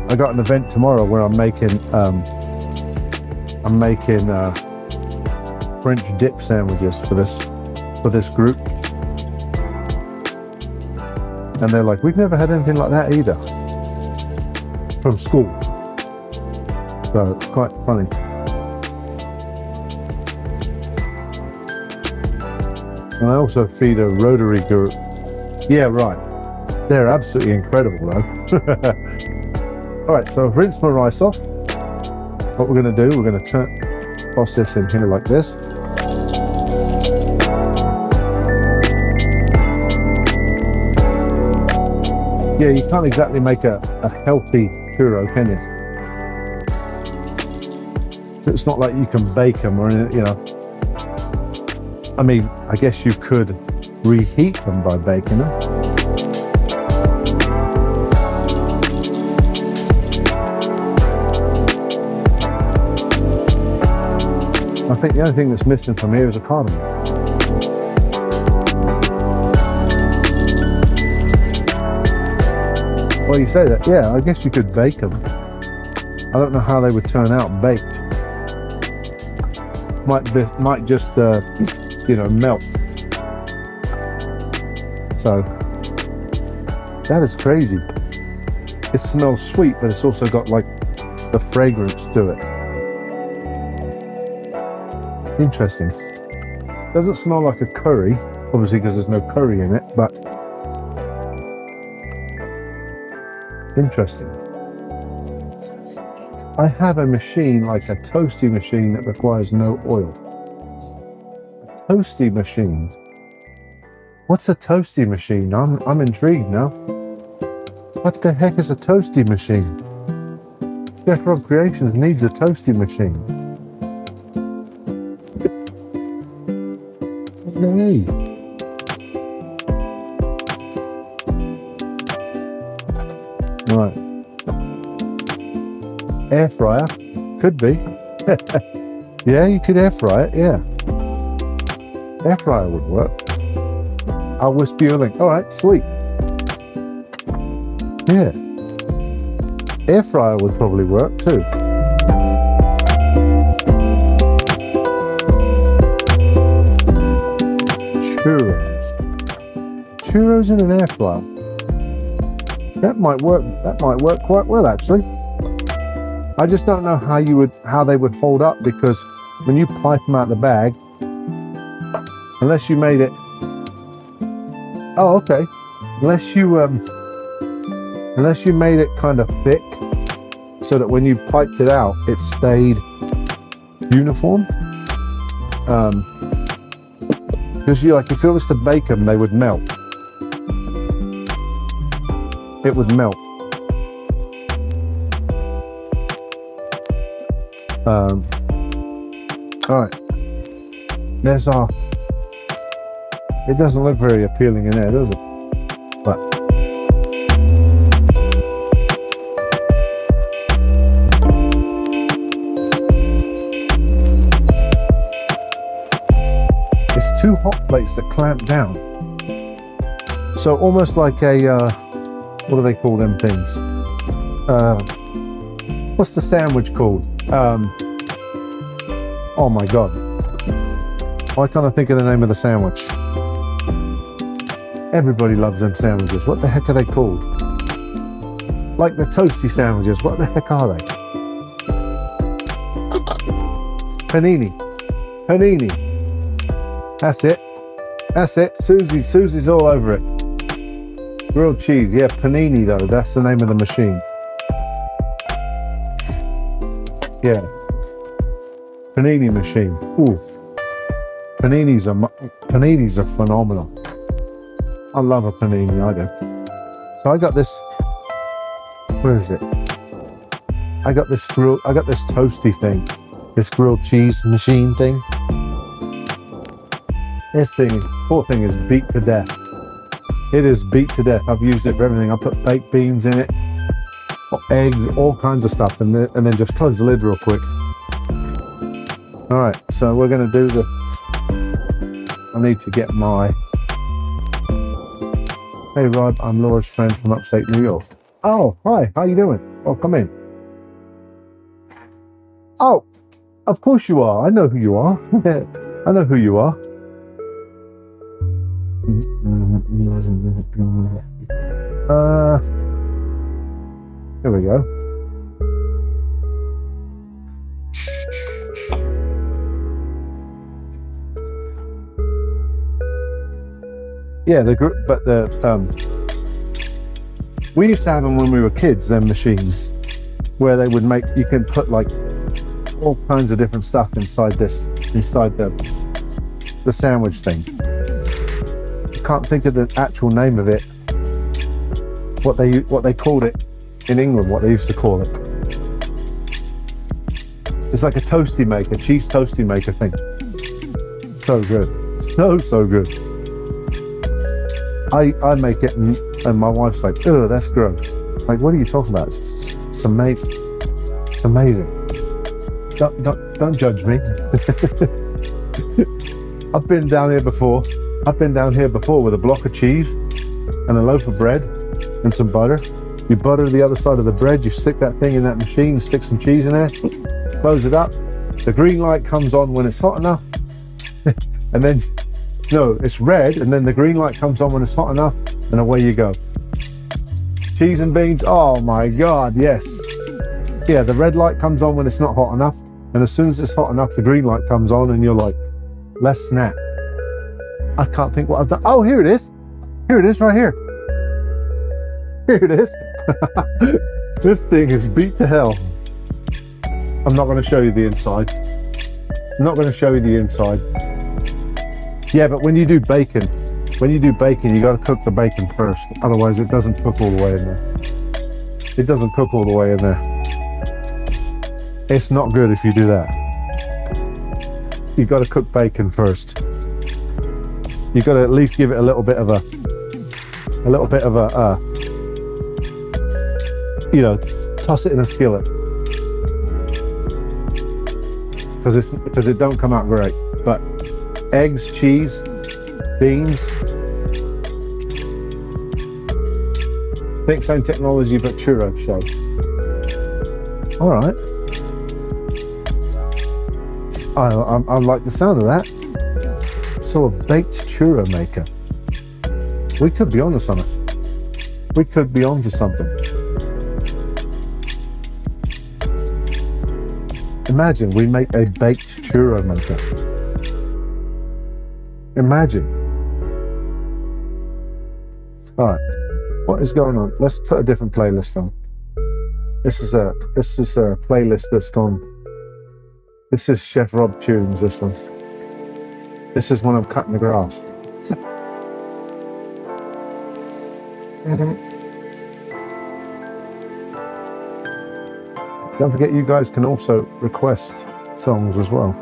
I got an event tomorrow where I'm making French dip sandwiches for this group. And they're like, we've never had anything like that either. From school. So it's quite funny. And I also feed a Rotary group. Yeah, right. They're absolutely incredible though. All right, so I've rinsed my rice off. What we're going to do, we're going to toss this in here like this. Yeah, you can't exactly make a healthy churro, can you? It's not like you can bake them or anything, you know. I mean, I guess you could reheat them by baking them. I think the only thing that's missing from here is a cardamom. Well, you say that, yeah, I guess you could bake them. I don't know how they would turn out baked. Might just, melt. So, that is crazy. It smells sweet, but it's also got like the fragrance to it. Interesting. Doesn't smell like a curry, obviously because there's no curry in it, but interesting. I have a machine, like a toasty machine that requires no oil. A toasty machine? What's a toasty machine? I'm intrigued now. What the heck is a toasty machine? Chef Rob Creations needs a toasty machine. Yay. Right. Air fryer, could be. Yeah, you could air fry it, yeah. Air fryer would work. I'll whisper you a link. All right, sweet. Yeah. Air fryer would probably work too. Churros. Churros in an air fryer. That might work. That might work quite well, actually. I just don't know how they would hold up, because when you pipe them out the bag, unless you made it. Oh, okay. Unless you made it kind of thick, so that when you piped it out, it stayed uniform. Because if it was to bake them, they would melt. It would melt. All right. There's our. It doesn't look very appealing in there, does it? But it's two hot plates that clamp down. So almost like a what do they call them things? What's the sandwich called? Oh my God. Why can't I think of the name of the sandwich? Everybody loves them sandwiches. What the heck are they called? Like the toasty sandwiches. What the heck are they? Panini. Panini. That's it. That's it. Susie's all over it. Grilled cheese. Yeah, panini though. That's the name of the machine. Yeah. Panini machine. Ooh. Paninis are phenomenal. I love a panini, I do. So I got this. Where is it? I got this toasty thing. This grilled cheese machine thing. Poor thing is beat to death. It is beat to death. I've used it for everything. I put baked beans in it, or eggs, all kinds of stuff, and then just close the lid real quick. All right, so we're gonna do I need to get my. Hey Rob, I'm Laura's friend from upstate New York. Oh, hi, how you doing? Oh, come in. Oh, of course you are. I know who you are. I know who you are. Here we go. Yeah, we used to have them when we were kids, them machines, where they would you can put like all kinds of different stuff inside the sandwich thing. I can't think of the actual name of it, what they called it in England, what they used to call it. It's like a toasty maker, cheese toasty maker thing. So good, so good. I make it and my wife's like, oh, that's gross. Like, what are you talking about? It's amazing. It's amazing. Don't judge me. I've been down here before with a block of cheese and a loaf of bread and some butter. You butter the other side of the bread, you stick that thing in that machine, stick some cheese in there, close it up. The green light comes on when it's hot enough. And then, no, it's red, and then the green light comes on when it's hot enough, and away you go. Cheese and beans, oh my God, yes. Yeah, the red light comes on when it's not hot enough, and as soon as it's hot enough, the green light comes on, and you're like, let's snap. I can't think what I've done. Oh, here it is. Here it is, right here. Here it is. This thing is beat to hell. I'm not going to show you the inside. Yeah, but when you do bacon, you got to cook the bacon first. Otherwise, it doesn't cook all the way in there. It's not good if you do that. You got to cook bacon first. You got to at least give it a little bit of a, toss it in a skillet. because it don't come out great. But eggs, cheese, beans. Think same technology but churro shape. All right. I like the sound of that. So a baked churro maker. We could be onto something. We could be onto something. Imagine we make a baked churro maker. Imagine. All right. What is going on? Let's put a different playlist on. This is a playlist that's gone. This is Chef Rob tunes. This one. This is when I'm cutting the grass. Don't forget, you guys can also request songs as well.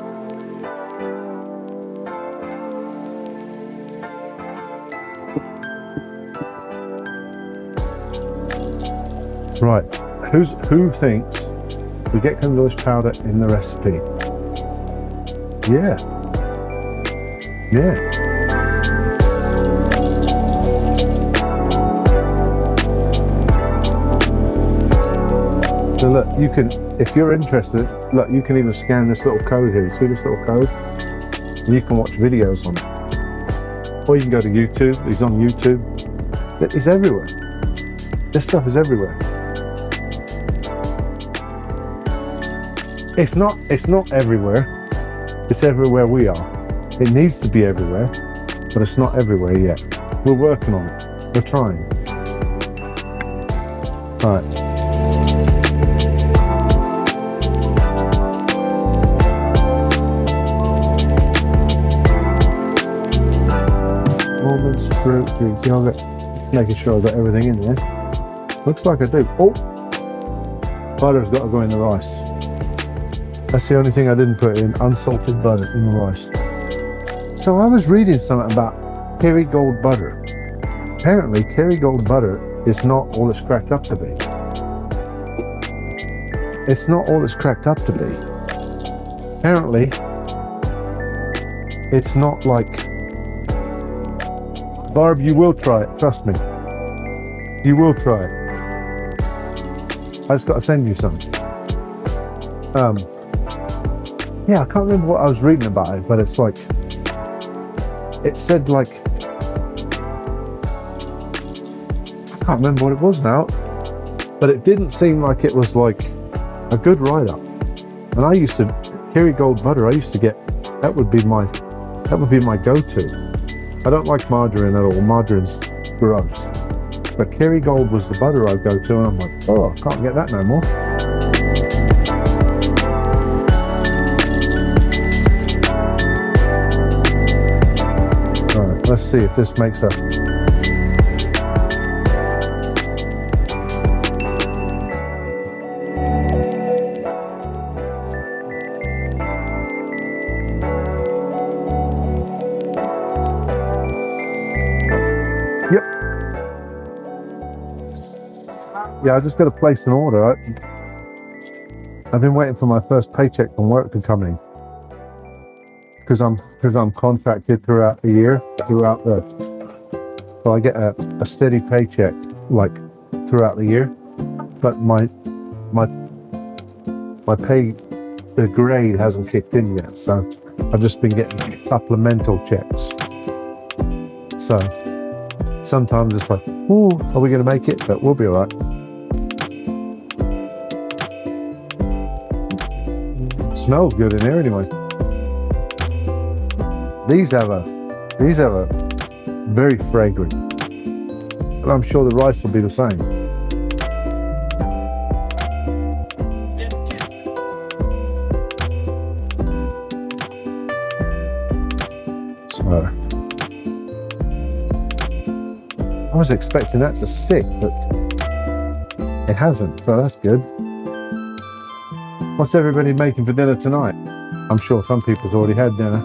Right, who thinks we get candlewick powder in the recipe? Yeah. So look, you can, if you're interested, look, you can even scan this little code here. You see this little code? And you can watch videos on it. Or you can go to YouTube. He's on YouTube. It's everywhere. This stuff is everywhere. It's not everywhere. It's everywhere we are. It needs to be everywhere, but it's not everywhere yet. We're working on it. We're trying. All right. Almonds, fruit, yogurt. Making sure I've got everything in there. Looks like I do. Oh, butter's got to go in the rice. That's the only thing I didn't put in, unsalted butter in the rice. So I was reading something about Kerrygold butter. Apparently Kerrygold butter is not all it's cracked up to be. It's not all it's cracked up to be. Apparently, it's not like... Barb, you will try it, trust me. You will try it. I just got to send you some. Yeah, I can't remember what I was reading about it, but it's like, it said like, I can't remember what it was now, but it didn't seem like it was like a good write-up. And I used to, Kerrygold butter, I used to get, that would be my go-to. I don't like margarine at all, margarine's gross. But Kerrygold was the butter I'd go to, and I'm like, oh, I can't get that no more. All right, let's see if this makes a... Yep. Yeah, I just got to place an order. I've been waiting for my first paycheck from work to come in because I'm contracted throughout the year, so I get a steady paycheck like throughout the year, but my pay, the grade hasn't kicked in yet, so I've just been getting supplemental checks. So sometimes it's like, ooh, are we going to make it? But we'll be all right. Smells good in here anyway. These have a very fragrant, but I'm sure the rice will be the same. So I was expecting that to stick, but it hasn't, so that's good. What's everybody making for dinner tonight? I'm sure some people's already had dinner.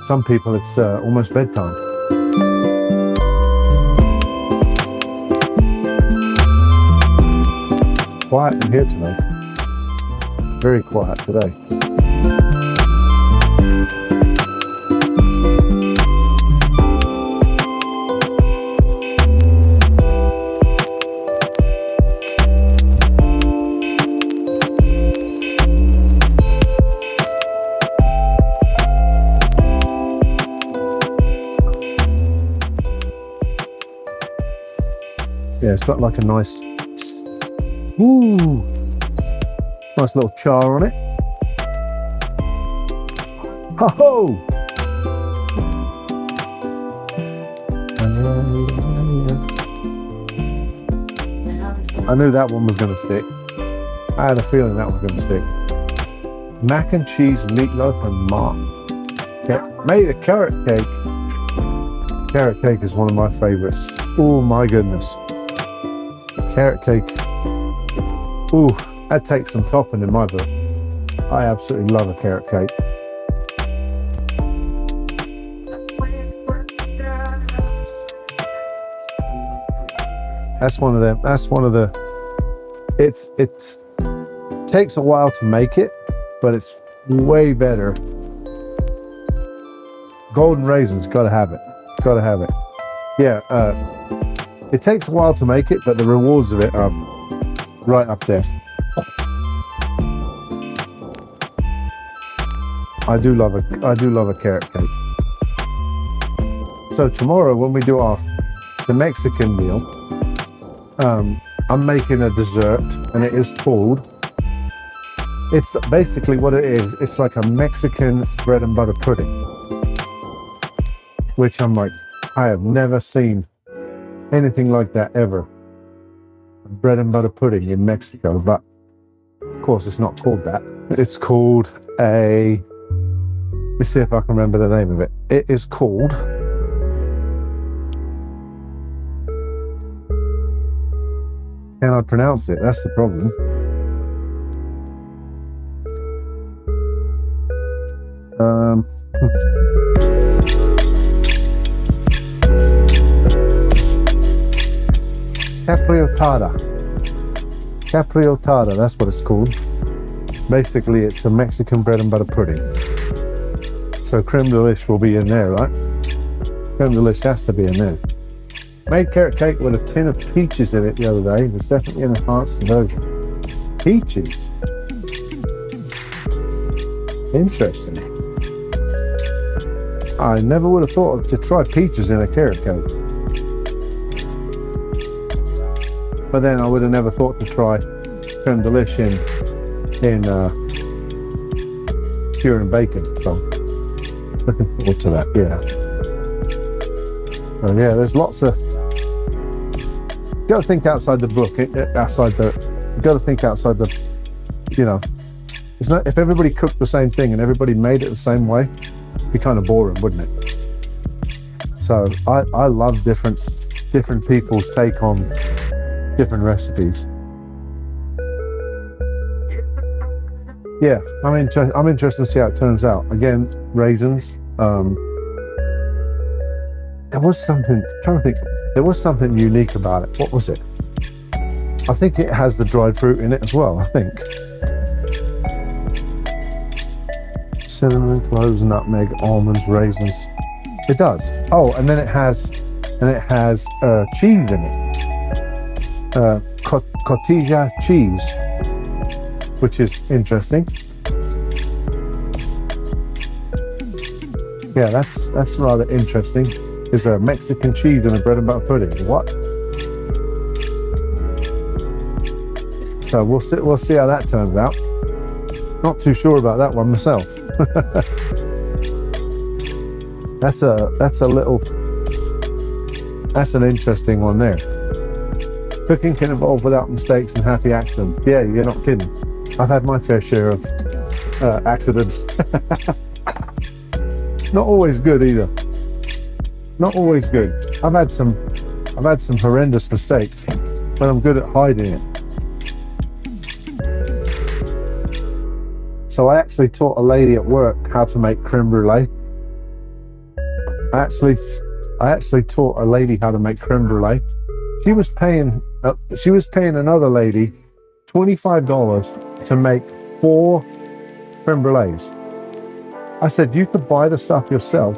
Some people it's almost bedtime. Quiet in here tonight. Very quiet today. Yeah, it's got like a nice, nice little char on it. Ho-ho! I knew that one was going to stick. I had a feeling that was going to stick. Mac and cheese, meatloaf, and mark. Yeah, made a carrot cake. Carrot cake is one of my favorites. Oh my goodness. Carrot cake. Ooh, that takes some topping in my book. I absolutely love a carrot cake. That's one of them. That's one of the. It's takes a while to make it, but it's way better. Golden raisins, gotta have it. Gotta have it. Yeah. It takes a while to make it, but the rewards of it are right up there. I do love a carrot cake. So tomorrow when we do the Mexican meal, I'm making a dessert, and it is called. It's basically what it is. It's like a Mexican bread and butter pudding, which I'm like, I have never seen anything like that ever. Bread and butter pudding in Mexico, but of course it's not called that. It's called let me see if I can remember the name of it. It is called can I pronounce it? That's the problem. Capriotada, that's what it's called. Basically, it's a Mexican bread and butter pudding. So creme delish will be in there, right? Creme delish has to be in there. Made carrot cake with a tin of peaches in it the other day. It's definitely an enhanced version. Peaches. Interesting. I never would have thought to try peaches in a carrot cake. But then I would have never thought to try creme delish in cured bacon. So looking forward to that. Yeah. So yeah, there's lots of. You got to think outside the book. You got to think outside the. You know, it's not if everybody cooked the same thing and everybody made it the same way, it'd be kind of boring, wouldn't it? So I love different people's take on different recipes. Yeah, I'm interested to see how it turns out. Again, raisins. There was something. I'm trying to think. There was something unique about it. What was it? I think it has the dried fruit in it as well. I think cinnamon, cloves, nutmeg, almonds, raisins. It does. Oh, and then it has cheese in it. Cotija cheese, which is interesting. Yeah, that's rather interesting. Is a Mexican cheese in a bread and butter pudding. What? So we'll see how that turns out. Not too sure about that one myself. That's an interesting one there. Cooking can evolve without mistakes and happy accidents. Yeah, you're not kidding. I've had my fair share of accidents. Not always good either. Not always good. I've had some horrendous mistakes, but I'm good at hiding it. So I actually taught a lady at work how to make creme brulee. I actually taught a lady how to make creme brulee. She was paying another lady $25 to make 4 creme brulees. I said, you could buy the stuff yourself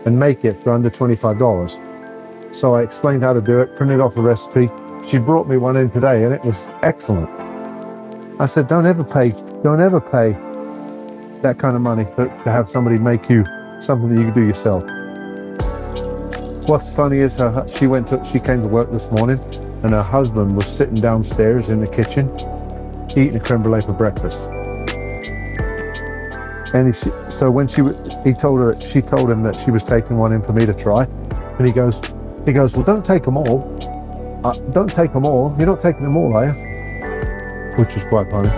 and make it for under $25. So I explained how to do it, printed off a recipe. She brought me one in today and it was excellent. I said, don't ever pay that kind of money to have somebody make you something that you can do yourself. What's funny is she came to work this morning and her husband was sitting downstairs in the kitchen eating a creme brulee for breakfast. And so when she told him that she was taking one in for me to try, and he goes, well, don't take them all. Don't take them all. You're not taking them all, are you? Which is quite funny.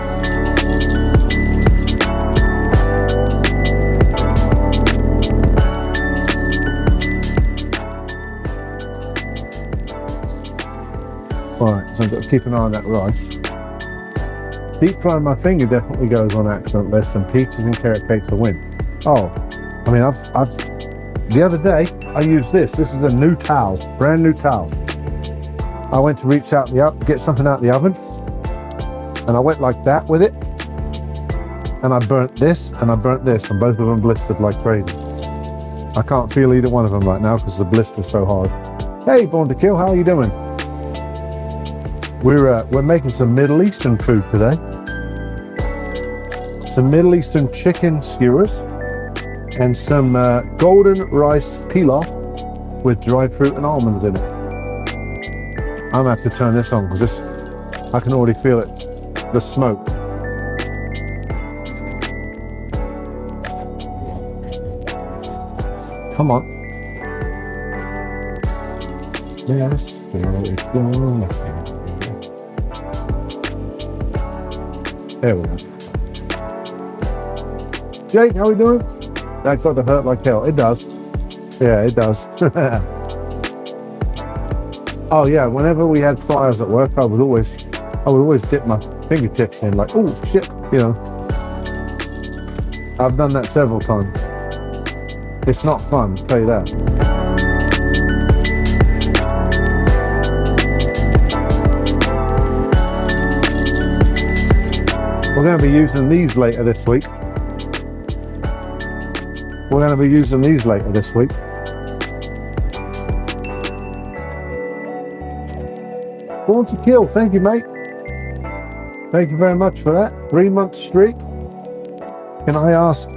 Alright, so I've got to keep an eye on that rice. Deep frying my finger definitely goes on accident list, and peaches and carrot cake to win. Oh, I mean, the other day I used this. This is a new towel, brand new towel. I went to reach out get something out of the oven, and I went like that with it, and I burnt this and I burnt this, and both of them blistered like crazy. I can't feel either one of them right now because the blister's so hard. Hey, Born to Kill, how are you doing? We're making some Middle Eastern food today. Some Middle Eastern chicken skewers and some golden rice pilaf with dried fruit and almonds in it. I'm gonna have to turn this on because I can already feel it, the smoke. Come on. Yes, there we go. Jake, how we doing? That's got to hurt like hell. It does. Yeah, it does. Oh yeah, whenever we had fires at work, I would always dip my fingertips in like, oh shit, you know. I've done that several times. It's not fun, I'll tell you that. We're going to be using these later this week. Born to Kill, thank you, mate. Thank you very much for that. 3-month streak. Can I ask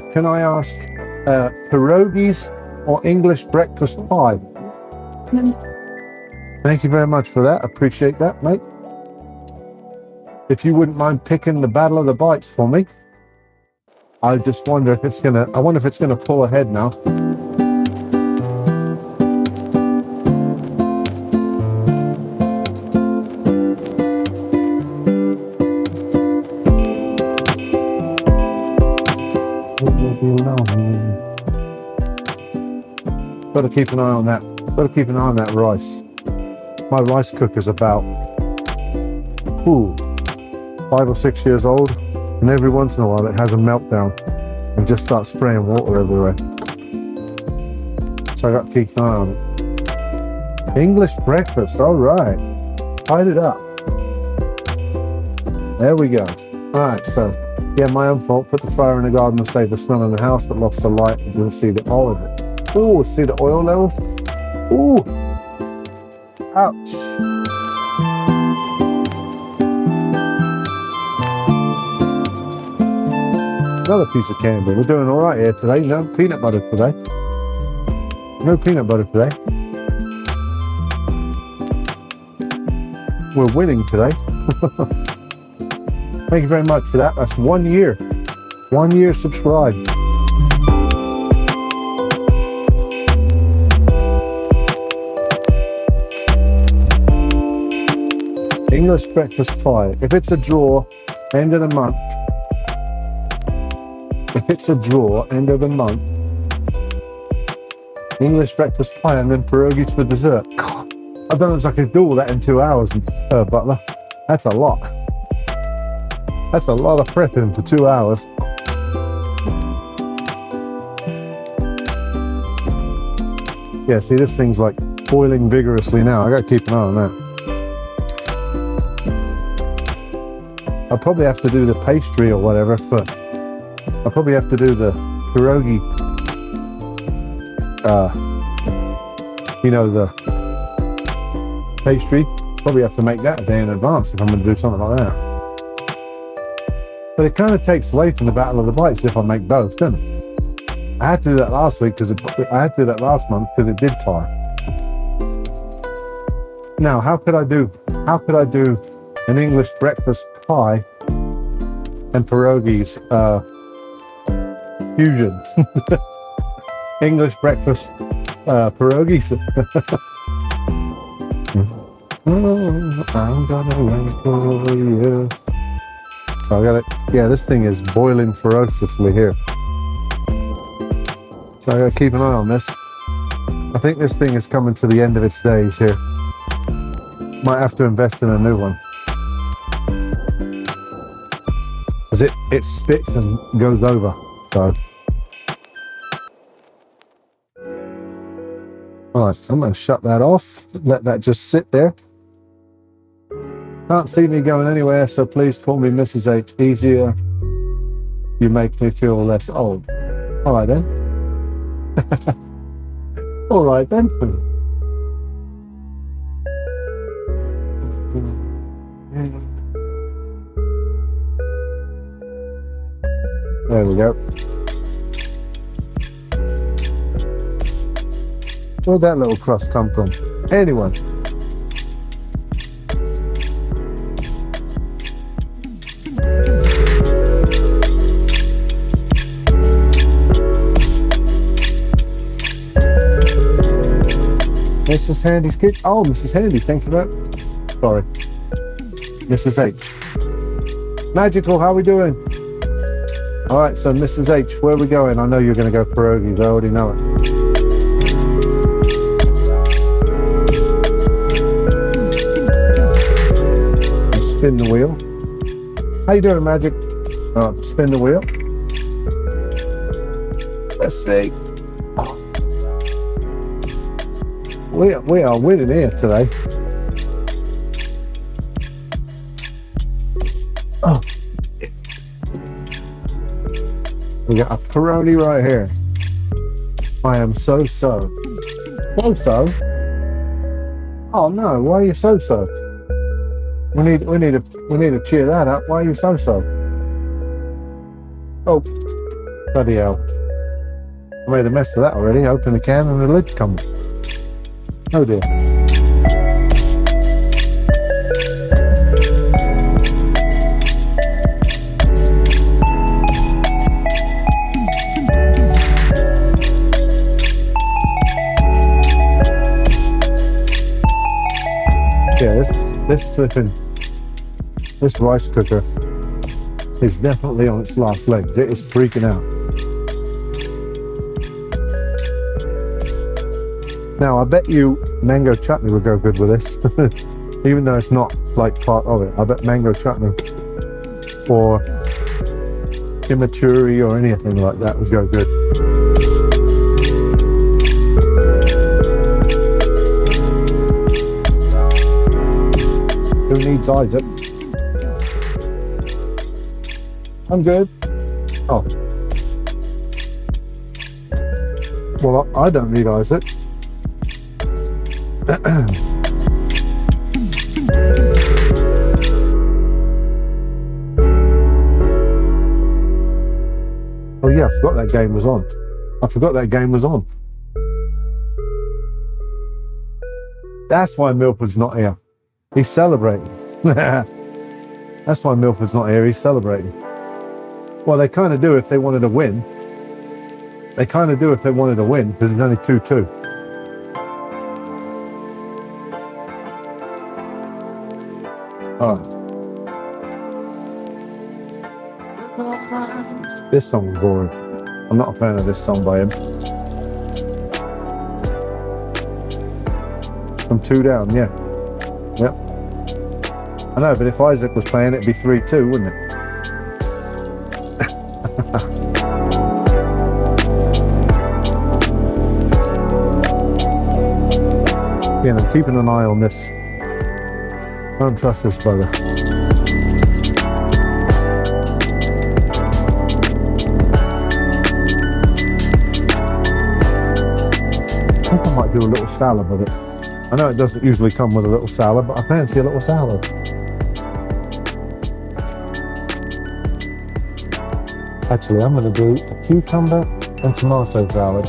pierogies or English breakfast pie? Thank you very much for that. Appreciate that, mate. If you wouldn't mind picking the Battle of the Bites for me, I just wonder if it's gonna pull ahead now. Got to keep an eye on that. Got to keep an eye on that rice. My rice cooker's about 5 or 6 years old, and every once in a while it has a meltdown and just starts spraying water everywhere. So I got to keep an eye on it. English breakfast, all right. Tied it up. There we go. All right, so yeah, my own fault. Put the fire in the garden to save the smell in the house, but lost the light and didn't see the oil of it. Oh, see the oil levels? Ooh, ouch. Another piece of candy. We're doing all right here today. No peanut butter today. We're winning today. Thank you very much for that. That's 1 year. 1 year subscribed. English breakfast pie. If it's a draw, end of the month. English breakfast pie and then pierogies for dessert. God, I don't know if I could do all that in 2 hours, Butler. That's a lot. That's a lot of prepping for 2 hours. Yeah, see, this thing's like boiling vigorously now. I gotta keep an eye on that. I'll probably have to do the pastry or whatever I'll probably have to do the pierogi, you know, the pastry. Probably have to make that a day in advance if I'm going to do something like that. But it kind of takes away from the Battle of the Bites if I make both, doesn't it? I had to do that last week because I had to do that last month because it did tie. Now, how could I do an English breakfast pie and pierogies fusion? English breakfast pierogies. I'm gonna wait for you. So I got it. Yeah, this thing is boiling ferociously here. So I gotta keep an eye on this. I think this thing is coming to the end of its days here. Might have to invest in a new one. Because it spits and goes over. So. Alright, I'm going to shut that off. Let that just sit there. Can't see me going anywhere, so please call me Mrs. H. Easier. You make me feel less old. Alright then. Alright then. There we go. Where'd that little crust come from? Anyway. Mrs. Handy's kid. Oh, Mrs. Handy, thank you for that. Sorry. Mrs. H. Magical, how we doing? All right, so Mrs. H, where are we going? I know you're going to go pierogies. I already know it. And spin the wheel. How you doing, Magic? Spin the wheel. Let's see. Oh. We are winning here today. Oh. We got a Peroni right here. I am so. So? Oh no, why are you so? We need to cheer that up. Why are you so? Oh, bloody hell. I made a mess of that already. Open the can and the lid comes. Oh dear. Yeah, this rice cooker is definitely on its last legs. It is freaking out. Now, I bet you mango chutney would go good with this, even though it's not like part of it. I bet mango chutney or chimichurri or anything like that would go good. Who needs Isaac? I'm good. Oh. Well, I don't need Isaac. Oh yeah, I forgot that game was on. That's why Milford's not here. He's celebrating. That's why Milford's not here. He's celebrating. Well, they kind of do if they wanted to win. Because it's only 2-2. Oh. This song is boring. I'm not a fan of this song by him. I'm 2 down, yeah. Yep. I know, but if Isaac was playing, it'd be 3-2, wouldn't it? Yeah, I'm keeping an eye on this. I don't trust this brother. do a little salad with it. I know it doesn't usually come with a little salad, but I fancy a little salad. Actually, I'm going to do a cucumber and tomato salad,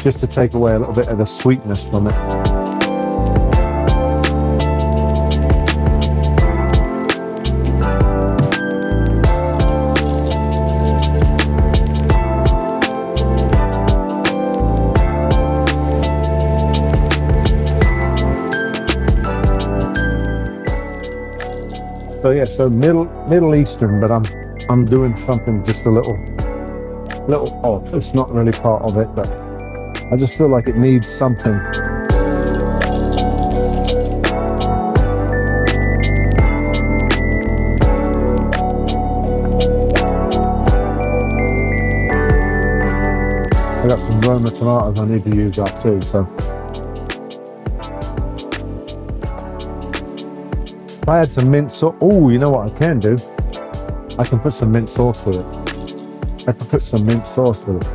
just to take away a little bit of the sweetness from it. So yeah, so Middle Eastern, but I'm doing something just a little odd. It's not really part of it, but I just feel like it needs something. I got some Roma tomatoes I need to use up too, so. If I had some mint sauce, oh, you know what I can do? I can put some mint sauce with it. I can put some mint sauce with it.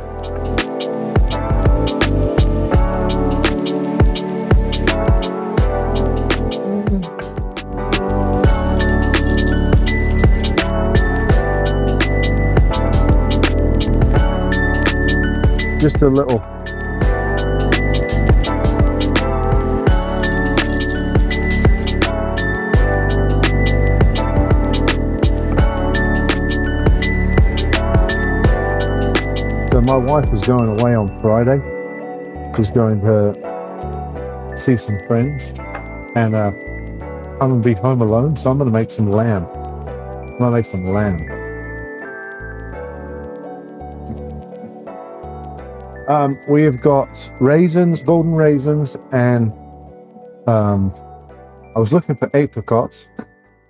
Just a little. So my wife is going away on Friday. She's going to see some friends, and I'm gonna be home alone, so I'm gonna make some lamb. I'm gonna make some lamb. We have got raisins, golden raisins, and I was looking for apricots.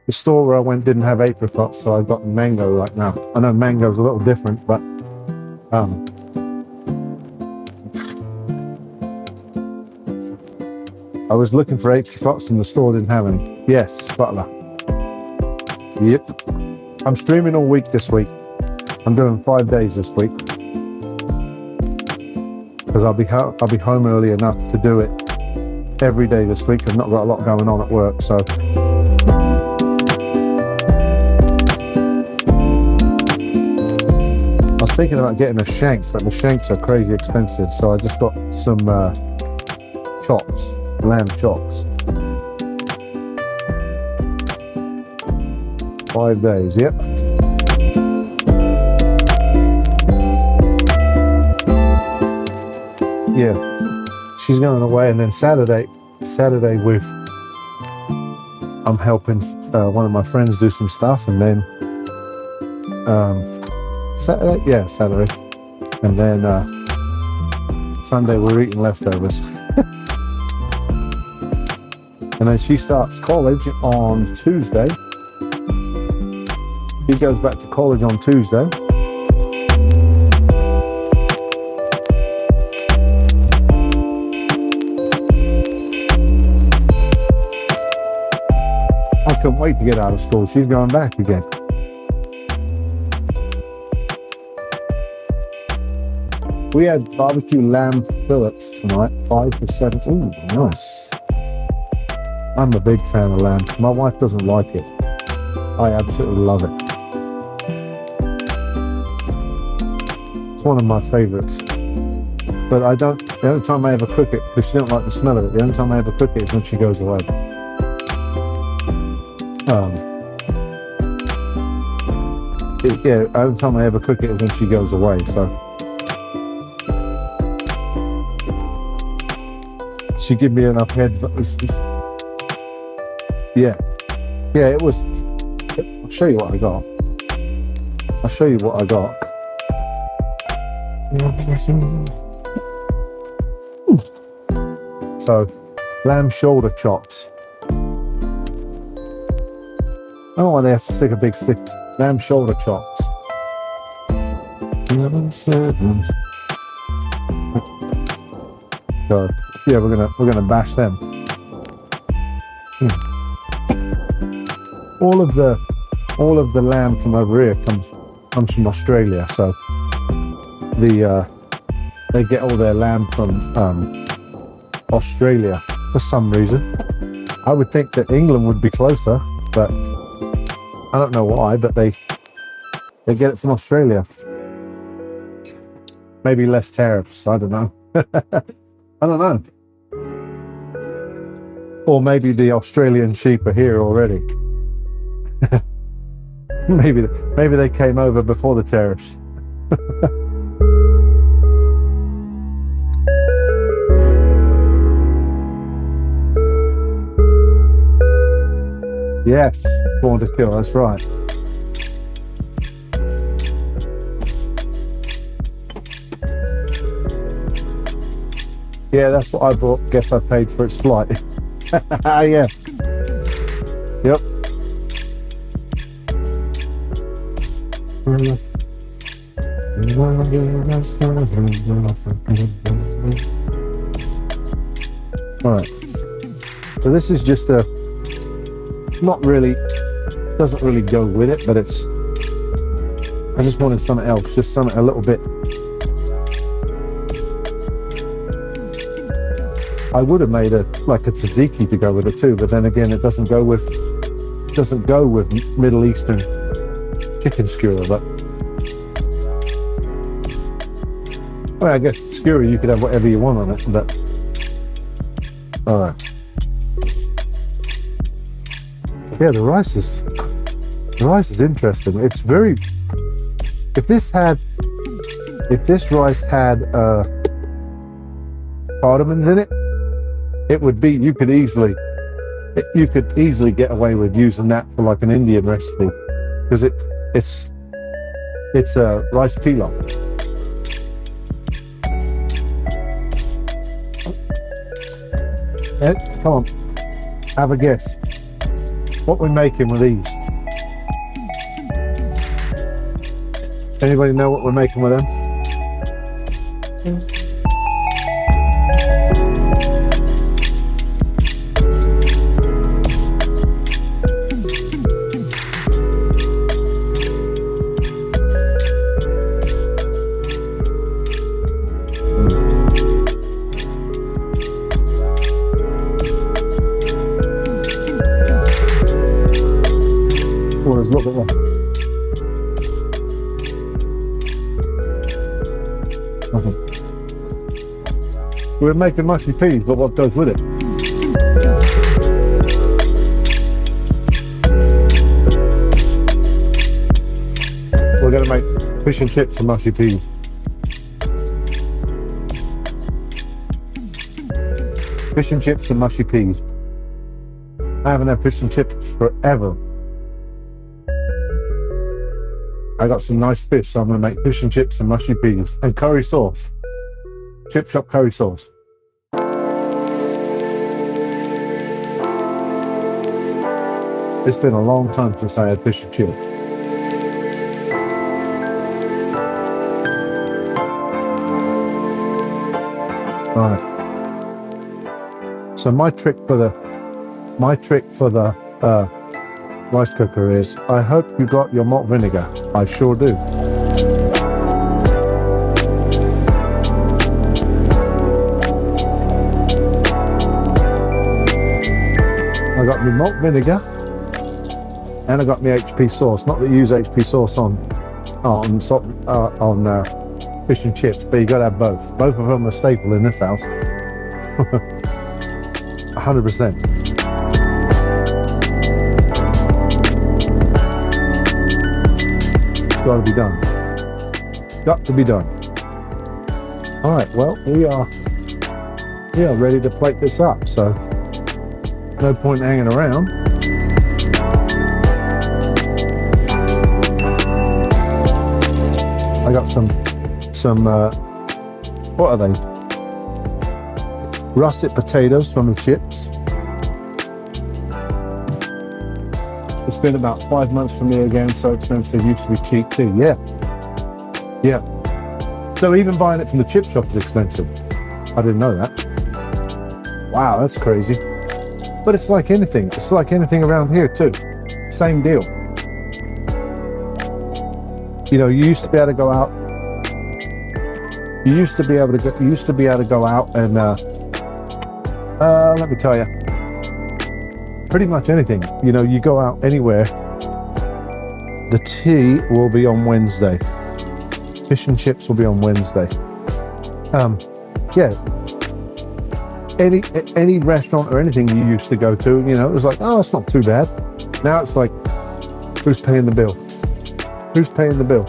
The store where I went didn't have apricots, so I've got mango right now. I know mango's a little different, but I was looking for apricots and the store didn't have any. Yes, butler. Yep. I'm streaming all week this week. I'm doing 5 days this week, because I'll be home early enough to do it every day this week. I've not got a lot going on at work, so. I was thinking about getting a shank, but the shanks are crazy expensive, so I just got some chops, lamb chops. 5 days, yep. Yeah, she's going away, and then Saturday I'm helping one of my friends do some stuff, and then Saturday, and then Sunday we're eating leftovers. And then she starts college on Tuesday. She goes back to college on Tuesday. I can't wait to get out of school. She's going back again. We had barbecue lamb fillets tonight, 5 for $7. Ooh, nice. I'm a big fan of lamb. My wife doesn't like it. I absolutely love it. It's one of my favorites. But the only time I ever cook it, because she don't like the smell of it, the only time I ever cook it is when she goes away. The only time I ever cook it is when she goes away, so. She gave me enough head, but yeah, it was. I'll show you what I got. So, lamb shoulder chops. I don't know why they have to stick a big stick. Lamb shoulder chops. So, yeah, we're gonna bash them. All of the lamb from over here comes from Australia, so the they get all their lamb from Australia for some reason. I would think that England would be closer, but I don't know why, but they get it from Australia. Maybe less tariffs, I don't know. I don't know. Or maybe the Australian sheep are here already. maybe they came over before the tariffs. Yes, born to kill, that's right. Yeah, that's what I bought. Guess I paid for its flight. Yeah. Yep. Alright. So this is just a not really, doesn't really go with it, but it's, I just wanted something else, just something a little bit. I would have made like a tzatziki to go with it too, but then again, it doesn't go with Middle Eastern chicken skewer. But well, I guess skewer you could have whatever you want on it. But all right, yeah, the rice is interesting. It's very. If this rice had cardamoms in it. It would be, you could easily get away with using that for like an Indian recipe, because it's a rice pilaf. Ed, come on, have a guess. What we're making with these? Anybody know what we're making with them? A little bit more. We're making mushy peas, but what goes with it? We're going to make fish and chips and mushy peas. Fish and chips and mushy peas. I haven't had fish and chips forever. I got some nice fish, so I'm going to make fish and chips and mushy peas and curry sauce. Chip shop curry sauce. It's been a long time since I had fish and chips. All right. So my trick for the rice cooker is, I hope you got your malt vinegar. I sure do. I got my malt vinegar and I got my HP sauce. Not that you use HP sauce on fish and chips, but you got to have both. Both of them are staple in this house. 100%. Got to be done. Got to be done. All right. Well, we are ready to plate this up. So no point hanging around. I got some what are they? Russet potatoes from the chips. It's been about 5 months for me again, so expensive. Used to be cheap too. Yeah. So even buying it from the chip shop is expensive. I didn't know that. Wow, that's crazy. But it's like anything. It's like anything around here too. Same deal. You know, you used to be able to go out You used to be able to go out and let me tell you, pretty much anything. You know, you go out anywhere, the tea will be on Wednesday. Fish and chips will be on Wednesday. Yeah. Any restaurant or anything you used to go to, you know, it was like, oh, it's not too bad. Now it's like, who's paying the bill? Who's paying the bill?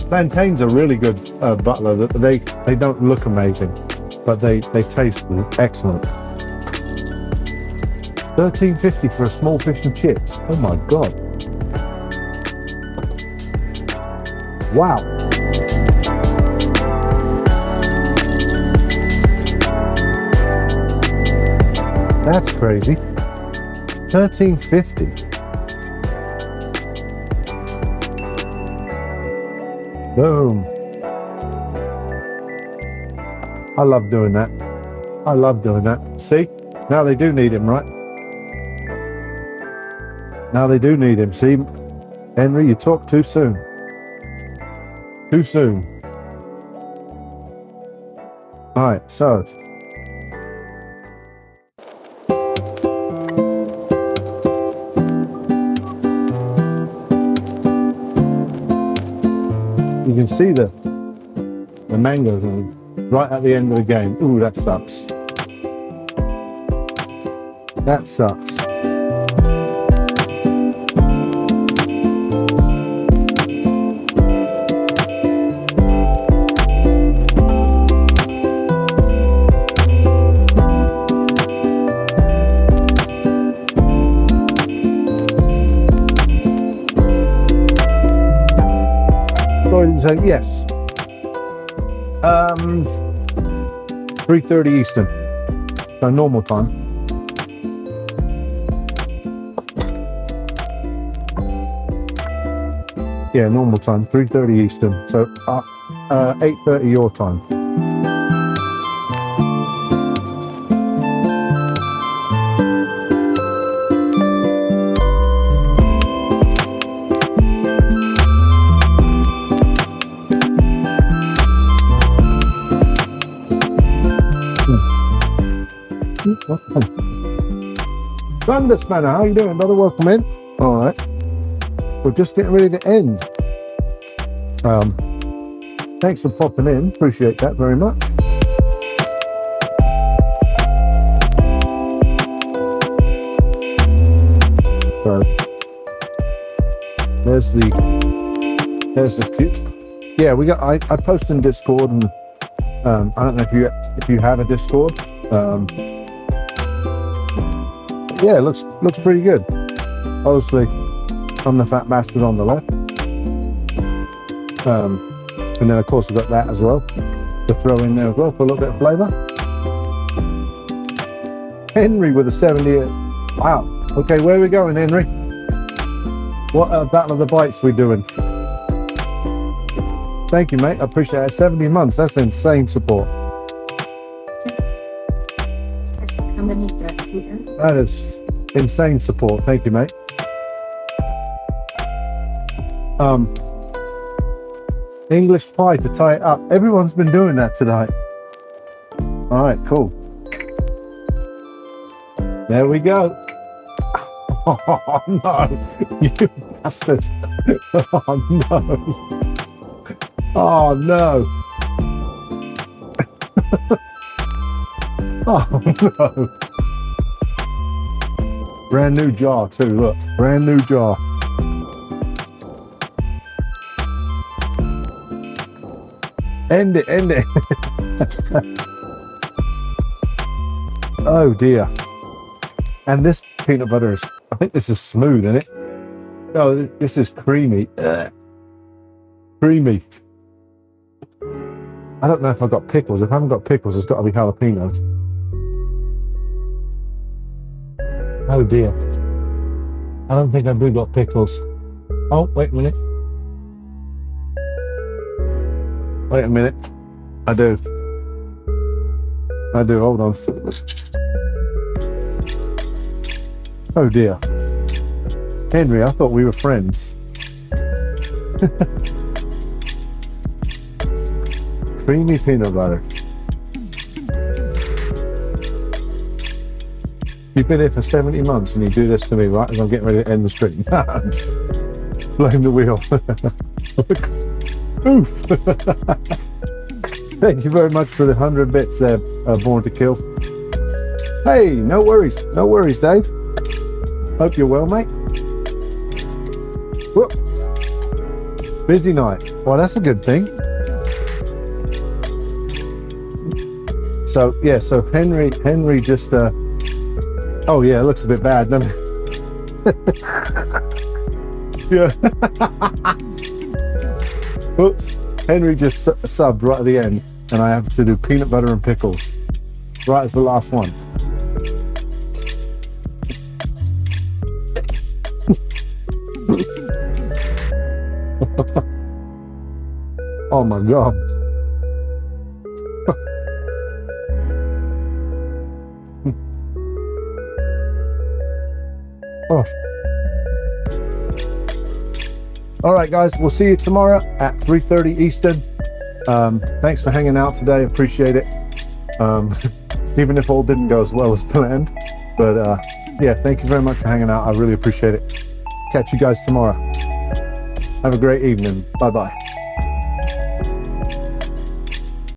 Plantains are really good butler. They don't look amazing, but they taste excellent. $13.50 for a small fish and chips. Oh my God. Wow. That's crazy. $13.50. Boom. I love doing that. I love doing that. See? Now they do need him, right? Now they do need him. See? Henry, you talk too soon. Too soon. All right, so. You can see the mangoes right at the end of the game. Ooh, that sucks. That sucks. So yes, 3:30 Eastern, so normal time. Yeah, normal time, 3:30 Eastern, so 8:30 your time. Thunderous Manor, how you doing, brother? Welcome in. All right, we're just getting ready to end. Thanks for popping in. Appreciate that very much. So there's the cute. Yeah, we got. I posted in Discord, and I don't know if you have a Discord. Yeah, it looks pretty good. Obviously, I'm the fat bastard on the left. And then of course we've got that as well to throw in there as well for a little bit of flavour. Henry with a 70. Wow. Okay, where are we going, Henry? What Battle of the Bites we doing? Thank you, mate. I appreciate it. 70 months. That's insane support. That is insane support. Thank you, mate. English pie to tie it up. Everyone's been doing that tonight. All right, cool. There we go. Oh no, you bastard. Oh no. Oh no. Oh no. Brand new jar too, look. Brand new jar. End it, end it. Oh dear. And this peanut butter is, I think this is smooth, isn't it? Oh, this is creamy. Creamy. I don't know if I've got pickles. If I haven't got pickles, it's got to be jalapenos. Oh dear. I don't think I do got pickles. Oh, wait a minute. Wait a minute. I do. Hold on. Oh dear. Henry, I thought we were friends. Creamy peanut butter. You've been here for 70 months and you do this to me right as I'm getting ready to end the stream. Just blame the wheel. Oof. Thank you very much for the 100 bits there, Born to Kill. Hey, no worries, Dave. Hope you're well, mate. Whoop. Busy night. Well, that's a good thing. So yeah, so Henry just oh yeah, it looks a bit bad, doesn't it? Yeah. Oops. Henry just subbed right at the end, and I have to do peanut butter and pickles right as the last one. Oh my God. Oh. All right, guys, we'll see you tomorrow at 3:30 Eastern. Thanks for hanging out today. Appreciate it. Even if all didn't go as well as planned. But yeah, thank you very much for hanging out. I really appreciate it. Catch you guys tomorrow. Have a great evening. Bye-bye.